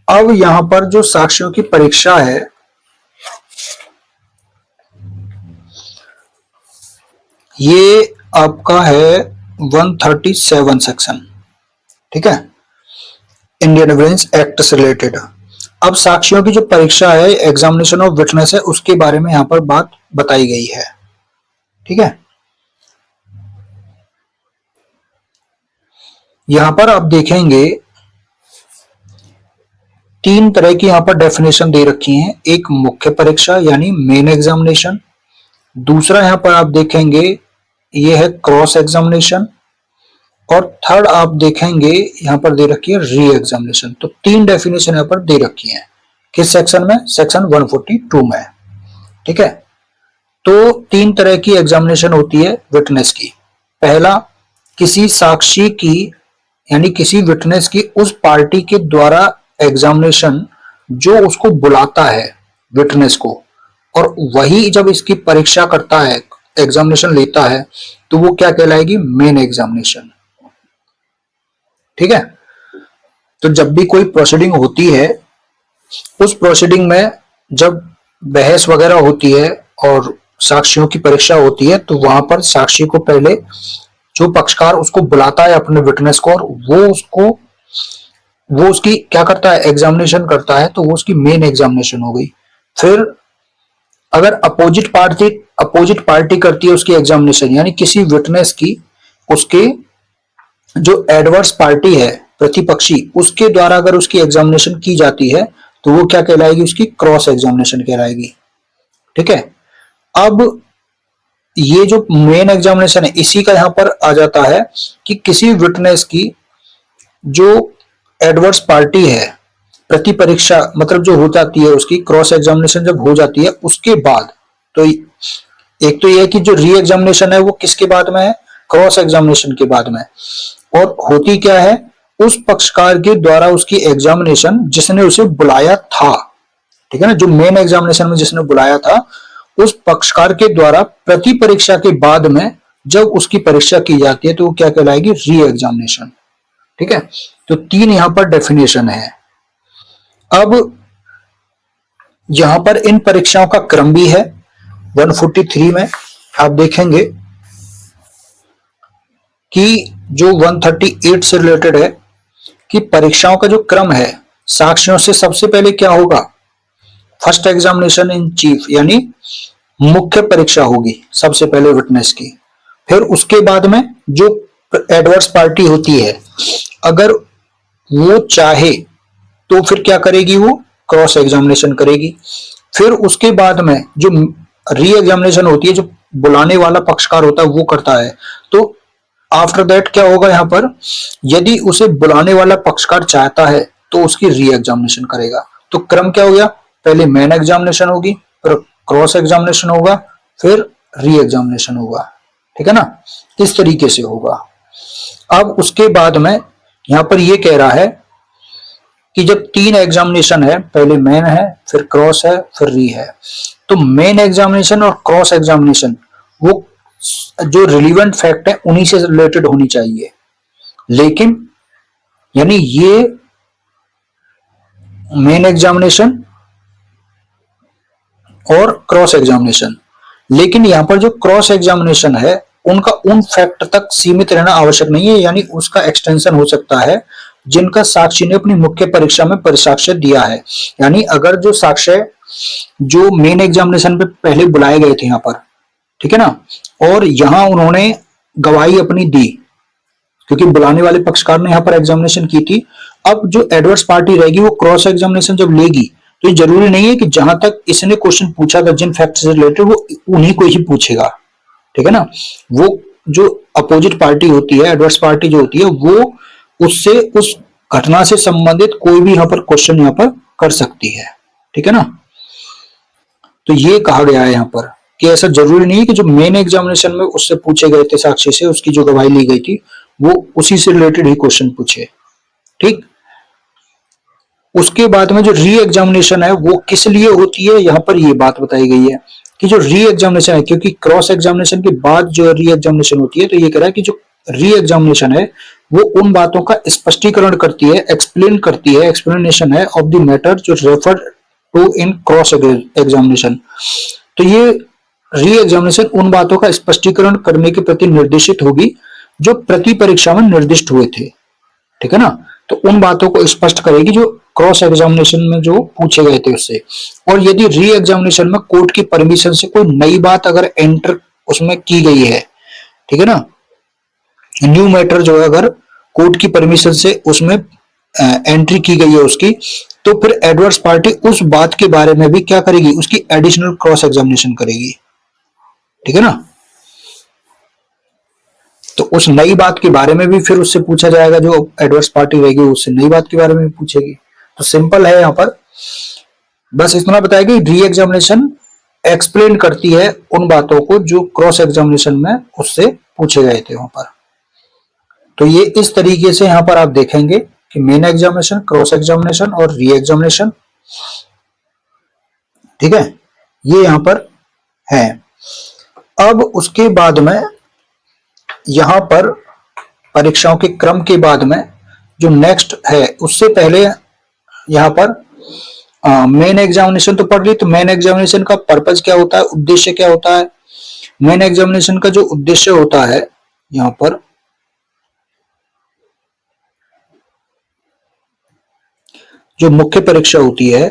अब यहां पर जो साक्ष्यों की परीक्षा है, ये आपका है 137 सेक्शन। ठीक है, इंडियन एविडेंस एक्ट से रिलेटेड। अब साक्षियों की जो परीक्षा है, एग्जामिनेशन ऑफ विटनेस है, उसके बारे में यहाँ पर बात बताई गई है। ठीक है, यहां पर आप देखेंगे तीन तरह की यहाँ पर डेफिनेशन दे रखी हैं। एक मुख्य परीक्षा यानी मेन एग्जामिनेशन, दूसरा यहाँ पर आप देखेंगे ये है क्रॉस एग्जामिनेशन, और थर्ड आप देखेंगे यहाँ पर दे रखी है री एग्जामिनेशन। तो तीन डेफिनेशन यहाँ पर दे रखी हैं। किस सेक्शन में? सेक्शन 142 में। ठीक है, तो तीन तरह की एग्जामिनेशन होती है विटनेस की। पहला, किसी साक्षी की यानी किसी विटनेस की उस पार्टी के द्वारा एग्जामिनेशन जो उसको बुलाता है विटनेस को, और वही जब इसकी परीक्षा करता है, एग्जामिनेशन लेता है, तो वो क्या कहलाएगी? Main examination. ठीक है, तो जब भी कोई प्रोसीडिंग होती है, उस प्रोसीडिंग में जब बहस वगैरह होती है और साक्षियों की परीक्षा होती है, तो वहां पर साक्षी को पहले जो पक्षकार उसको बुलाता है अपने विटनेस को, और वो उसकी क्या करता है? एग्जामिनेशन करता है, तो वो उसकी मेन एग्जामिनेशन हो गई। फिर अगर अपोजिट पार्टी करती है उसकी एग्जामिनेशन, यानी किसी विटनेस की उसके जो एडवर्स पार्टी है, प्रतिपक्षी, उसके द्वारा अगर उसकी एग्जामिनेशन की जाती है, तो वो क्या कहलाएगी? उसकी क्रॉस एग्जामिनेशन कहलाएगी। ठीक है, अब ये जो मेन एग्जामिनेशन है, इसी का यहां पर आ जाता है कि किसी विटनेस की जो एडवर्स पार्टी है, प्रति परीक्षा मतलब जो हो जाती है, उसकी क्रॉस एग्जामिनेशन जब हो जाती है, उसके बाद तो एक तो यह कि जो री एग्जामिनेशन है वो किसके बाद में है? क्रॉस एग्जामिनेशन के बाद में। और होती क्या है? उस पक्षकार के द्वारा उसकी एग्जामिनेशन जिसने उसे बुलाया था, ठीक है ना, जो मेन एग्जामिनेशन में जिसने बुलाया था, उस पक्षकार के द्वारा प्रति परीक्षा के बाद में जब उसकी परीक्षा की जाती है, तो वो क्या कहलाएगी? Re examination. ठीक है, तो तीन यहां पर डेफिनेशन है। अब यहां पर इन परीक्षाओं का क्रम भी है। 143 में आप देखेंगे कि जो 138 से रिलेटेड है कि परीक्षाओं का जो क्रम है, साक्षियों से सबसे पहले क्या होगा? फर्स्ट एग्जामिनेशन इन चीफ यानी मुख्य परीक्षा होगी सबसे पहले विटनेस की। फिर उसके बाद में जो एडवर्स पार्टी होती है, अगर वो चाहे तो फिर क्या करेगी? वो क्रॉस एग्जामिनेशन करेगी। फिर उसके बाद में जो री एग्जामिनेशन होती है, जो बुलाने वाला पक्षकार होता है वो करता है। तो आफ्टर दैट क्या होगा? यहाँ पर यदि उसे बुलाने वाला पक्षकार चाहता है तो उसकी री एग्जामिनेशन करेगा। तो क्रम क्या हो गया? पहले मेन एग्जामिनेशन होगी, फिर क्रॉस एग्जामिनेशन होगा, फिर री एग्जामिनेशन होगा। ठीक है ना, इस तरीके से होगा। अब उसके बाद में यहां पर ये कह रहा है कि जब तीन एग्जामिनेशन है, पहले मेन है, फिर क्रॉस है, फिर री है, तो मेन एग्जामिनेशन और क्रॉस एग्जामिनेशन वो जो रिलीवेंट फैक्ट है उन्हीं से रिलेटेड होनी चाहिए। लेकिन यानी ये मेन एग्जामिनेशन और क्रॉस एग्जामिनेशन, लेकिन यहां पर जो क्रॉस एग्जामिनेशन है उनका उन फैक्ट तक सीमित रहना आवश्यक नहीं है, यानी उसका एक्सटेंशन हो सकता है जिनका साक्षी ने अपनी मुख्य परीक्षा में परिसाक्ष्य दिया है। यानी अगर जो साक्ष्य जो मेन एग्जामिनेशन पे पहले बुलाए गए थे यहाँ पर, ठीक है ना, और यहाँ उन्होंने गवाही अपनी दी क्योंकि बुलाने वाले पक्षकार ने यहाँ पर एग्जामिनेशन की थी। अब जो एडवर्स पार्टी रहेगी वो क्रॉस एग्जामिनेशन जब लेगी, तो ये जरूरी नहीं है कि जहां तक इसने क्वेश्चन पूछा था जिन फैक्ट से रिलेटेड वो उन्हीं को ही पूछेगा। ठीक है ना, वो जो अपोजिट पार्टी होती है, एडवर्स पार्टी जो होती है, वो उससे उस घटना से संबंधित कोई भी यहाँ पर क्वेश्चन यहाँ पर कर सकती है। ठीक है ना, तो ये कहा गया है यहाँ पर कि ऐसा जरूरी नहीं है कि जो मेन एग्जामिनेशन में उससे पूछे गए थे साक्षी से, उसकी जो गवाही ली गई थी, वो उसी से रिलेटेड ही क्वेश्चन पूछे। ठीक, उसके बाद में जो री एग्जामिनेशन है वो किस लिए होती है, यहाँ पर ये बात बताई गई है कि जो री एग्जामिनेशन है, क्योंकि क्रॉस एग्जामिनेशन के बाद जो री एग्जामिनेशन होती है, तो ये कह रहा है कि जो री एग्जामिनेशन है वो उन बातों का स्पष्टीकरण करती है, एक्सप्लेन करती है, एक्सप्लेनेशन है ऑफ द मैटर जो refer to in cross examination. तो ये री एग्जामिनेशन उन बातों का स्पष्टीकरण करने के प्रति निर्देशित होगी जो प्रति परीक्षा में निर्दिष्ट हुए थे। ठीक है ना, तो उन बातों को स्पष्ट करेगी जो क्रॉस एग्जामिनेशन में जो पूछे गए थे उससे। और यदि री एग्जामिनेशन में कोर्ट की परमिशन से कोई नई बात अगर एंटर उसमें की गई है, ठीक है ना, न्यू मैटर जो है अगर कोर्ट की परमिशन से उसमें एंट्री की गई है उसकी, तो फिर एडवर्स पार्टी उस बात के बारे में भी क्या करेगी, उसकी एडिशनल क्रॉस एग्जामिनेशन करेगी, ठीक है ना। तो उस नई बात के बारे में भी फिर उससे पूछा जाएगा, जो एडवर्स पार्टी रहेगी उससे नई बात के बारे में भी पूछेगी। तो सिंपल है, यहां पर बस इतना बताया कि री एग्जामिनेशन एक्सप्लेन करती है उन बातों को जो क्रॉस एग्जामिनेशन में उससे पूछे गए थे वहां पर। तो ये इस तरीके से यहां पर आप देखेंगे कि मेन एग्जामिनेशन, क्रॉस एग्जामिनेशन और री एग्जामिनेशन, ठीक है, ये यहां पर है। अब उसके बाद में यहां पर परीक्षाओं के क्रम के बाद में जो नेक्स्ट है, उससे पहले यहां पर मेन एग्जामिनेशन तो पढ़ ली। तो मेन एग्जामिनेशन का पर्पज क्या होता है, उद्देश्य क्या होता है। मेन एग्जामिनेशन का जो उद्देश्य होता है यहां पर, जो मुख्य परीक्षा होती है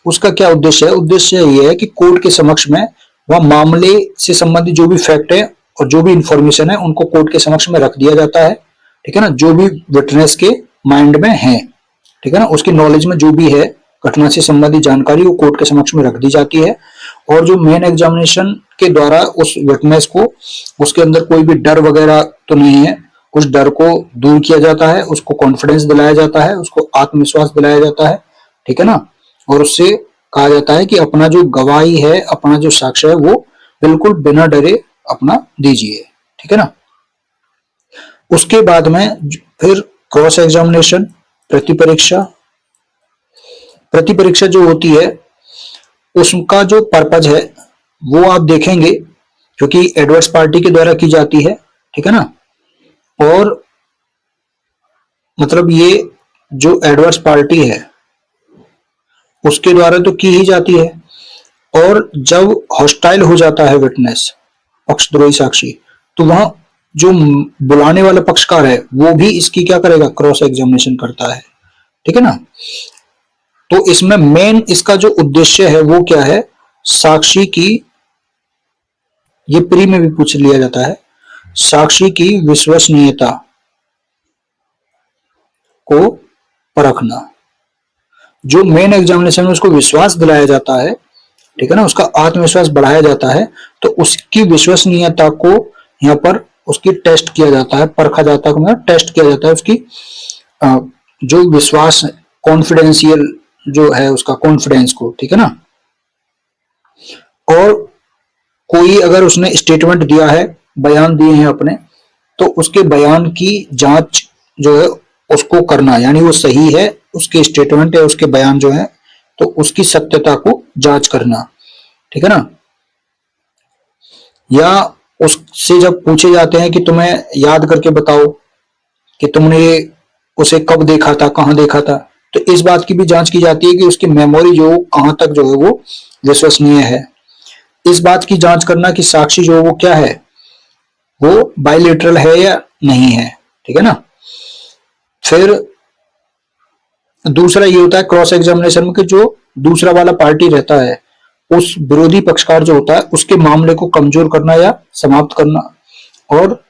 उसका क्या उद्देश्य है, उद्देश्य ये है कि कोर्ट के समक्ष में वह मामले से संबंधित जो भी फैक्ट है और जो भी इंफॉर्मेशन है उनको कोर्ट के समक्ष में रख दिया जाता है, ठीक है ना, जो भी विटनेस के माइंड में है, ठीक है ना, उसकी नॉलेज में जो भी है घटना से संबंधित जानकारी वो कोर्ट के समक्ष में रख दी जाती है। और जो मेन एग्जामिनेशन के द्वारा उस विटनेस को, उसके अंदर कोई भी डर वगैरह तो नहीं है, उस डर को दूर किया जाता है, उसको कॉन्फिडेंस दिलाया जाता है, उसको आत्मविश्वास दिलाया जाता है, ठीक है ना। और उससे कहा जाता है कि अपना जो गवाही है, अपना जो साक्ष्य है वो बिल्कुल बिना डरे अपना दीजिए, ठीक है ना। उसके बाद में फिर क्रॉस एग्जामिनेशन, प्रतिपरीक्षा। प्रतिपरीक्षा जो होती है उसका जो पर्पज है वो आप देखेंगे, क्योंकि एडवर्स पार्टी के द्वारा की जाती है, ठीक है ना। और मतलब ये जो एडवर्स पार्टी है उसके द्वारा तो की ही जाती है। और जब हॉस्टाइल हो जाता है विटनेस, पक्षद्रोही साक्षी, तो वहां जो बुलाने वाला पक्षकार है वो भी इसकी क्या करेगा, क्रॉस एग्जामिनेशन करता है, ठीक है ना। तो इसमें मेन इसका जो उद्देश्य है वो क्या है, साक्षी की, ये प्री में भी पूछ लिया जाता है, साक्षी की विश्वसनीयता को परखना। जो मेन एग्जामिनेशन में उसको विश्वास दिलाया जाता है, ठीक है ना, उसका आत्मविश्वास बढ़ाया जाता है, तो उसकी विश्वसनीयता को यहाँ पर उसकी टेस्ट किया जाता है, परखा जाता है, मतलब टेस्ट किया जाता है उसकी जो विश्वास, कॉन्फिडेंशियल जो है उसका कॉन्फिडेंस को, ठीक है ना। और कोई अगर उसने स्टेटमेंट दिया है, बयान दिए हैं अपने, तो उसके बयान की जांच जो है उसको करना, यानी वो सही है, उसके स्टेटमेंट है, उसके बयान जो है, तो उसकी सत्यता को जांच करना, ठीक है ना। या उससे जब पूछे जाते हैं कि तुम्हें याद करके बताओ कि तुमने उसे कब देखा था, कहां देखा था, तो इस बात की भी जांच की जाती है कि उसकी मेमोरी जो कहां तक जो है वो विश्वसनीय है। इस बात की जांच करना कि साक्षी जो है वो क्या है, वो बाइलेटरल है या नहीं है, ठीक है ना। फिर दूसरा ये होता है क्रॉस एग्जामिनेशन में कि जो दूसरा वाला पार्टी रहता है, उस विरोधी पक्षकार जो होता है उसके मामले को कमजोर करना या समाप्त करना। और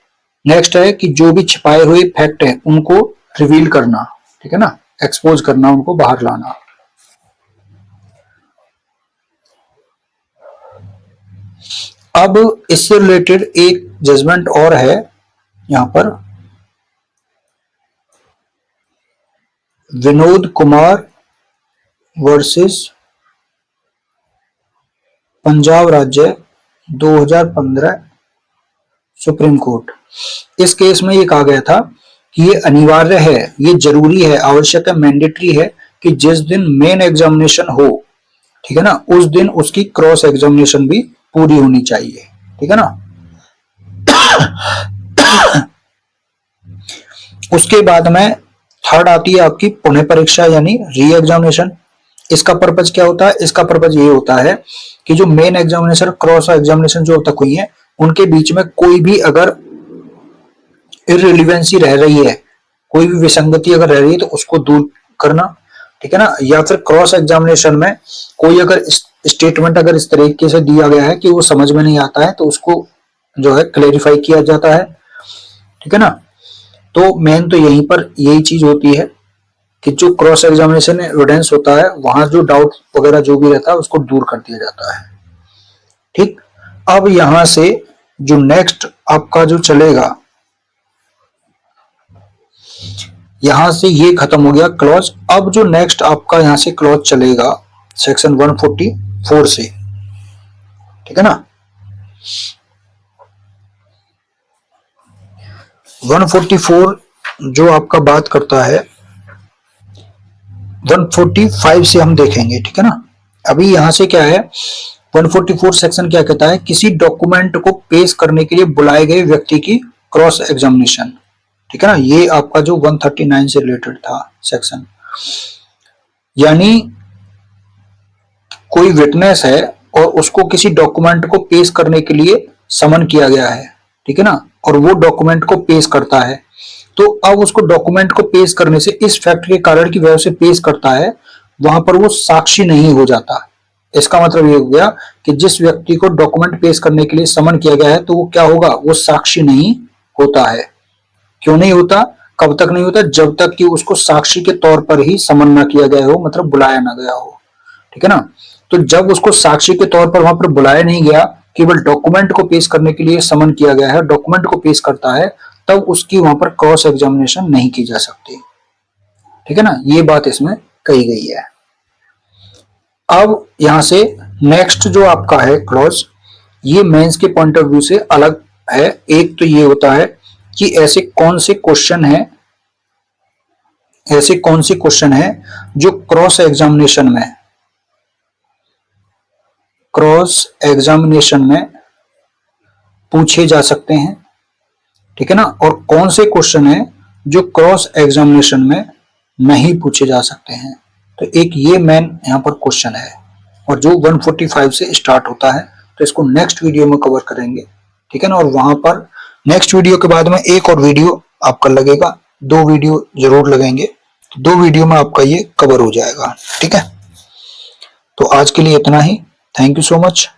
नेक्स्ट है कि जो भी छिपाए हुए फैक्ट है उनको रिवील करना, ठीक है ना, एक्सपोज करना, उनको बाहर लाना। अब इससे रिलेटेड एक जजमेंट और है यहां पर, विनोद कुमार वर्सेस पंजाब राज्य 2015 सुप्रीम कोर्ट। इस केस में ये कहा गया था कि ये अनिवार्य है, ये जरूरी है, आवश्यक है, मैंडेटरी है कि जिस दिन मेन एग्जामिनेशन हो, ठीक है ना, उस दिन उसकी क्रॉस एग्जामिनेशन भी पूरी होनी चाहिए, ठीक है ना। उसके बाद में थर्ड आती है आपकी पुनः परीक्षा यानी री एग्जामिनेशन। इसका पर्पज क्या होता है, इसका पर्पज ये होता है कि जो मेन एग्जामिनेशन, क्रॉस एग्जामिनेशन जो तक हुई है उनके बीच में कोई भी अगर इररिलेवेंसी रह रही है, कोई भी विसंगति अगर रह रही है तो उसको दूर करना, ठीक है ना। या फिर क्रॉस एग्जामिनेशन में कोई अगर स्टेटमेंट अगर इस तरीके से दिया गया है कि वो समझ में नहीं आता है तो उसको जो है क्लेरिफाई किया जाता है, ठीक है ना। तो मेन तो यहीं पर यही चीज होती है कि जो क्रॉस एग्जामिनेशन एविडेंस होता है वहां जो डाउट वगैरह जो भी रहता है उसको दूर कर दिया जाता है। ठीक, अब यहां से जो नेक्स्ट आपका जो चलेगा, यहां से ये खत्म हो गया क्लॉज। अब जो नेक्स्ट आपका यहां से क्लॉज चलेगा सेक्शन 144 से, ठीक है ना। 144 जो आपका बात करता है 145 से हम देखेंगे, ठीक है ना। अभी यहां से क्या है 144 सेक्शन क्या कहता है, किसी डॉक्यूमेंट को पेश करने के लिए बुलाए गए व्यक्ति की क्रॉस एग्जामिनेशन, ठीक है ना। ये आपका जो 139 से रिलेटेड था सेक्शन, यानी कोई विटनेस है और उसको किसी डॉक्यूमेंट को पेश करने के लिए समन किया गया है, ठीक है ना, और वो डॉक्यूमेंट को पेश करता है। तो अब उसको डॉक्यूमेंट को पेश करने से इस फैक्ट के कारण की वजह से पेश करता है, वहां पर वो साक्षी नहीं हो जाता। इसका मतलब ये हो गया कि जिस व्यक्ति को डॉक्यूमेंट पेश करने के लिए समन किया गया है तो वो क्या होगा, वो साक्षी नहीं होता है। क्यों नहीं होता, कब तक नहीं होता, जब तक कि उसको साक्षी के तौर पर ही समन ना किया गया हो, मतलब बुलाया ना गया हो, ठीक है ना। तो जब उसको साक्षी के तौर पर वहां पर बुलाया नहीं गया, केवल डॉक्यूमेंट को पेश करने के लिए समन किया गया है, डॉक्यूमेंट को पेश करता है, तब उसकी वहां पर क्रॉस एग्जामिनेशन नहीं की जा सकती, ठीक है ना। ये बात इसमें कही गई है। अब यहां से नेक्स्ट जो आपका है क्लॉज, ये मेंस के पॉइंट ऑफ व्यू से अलग है। एक तो ये होता है कि ऐसे कौन से क्वेश्चन है, ऐसे कौन से क्वेश्चन है जो क्रॉस एग्जामिनेशन में पूछे जा सकते हैं, ठीक है ना, और कौन से क्वेश्चन है जो क्रॉस एग्जामिनेशन में नहीं पूछे जा सकते हैं। तो एक ये मेन यहां पर क्वेश्चन है, और जो 145 से स्टार्ट होता है। तो इसको नेक्स्ट वीडियो में कवर करेंगे, ठीक है ना। और वहां पर नेक्स्ट वीडियो के बाद में एक और वीडियो आपका लगेगा, 2 वीडियो जरूर लगेंगे, तो 2 वीडियो में आपका ये कवर हो जाएगा, ठीक है। तो आज के लिए इतना ही। Thank you so much.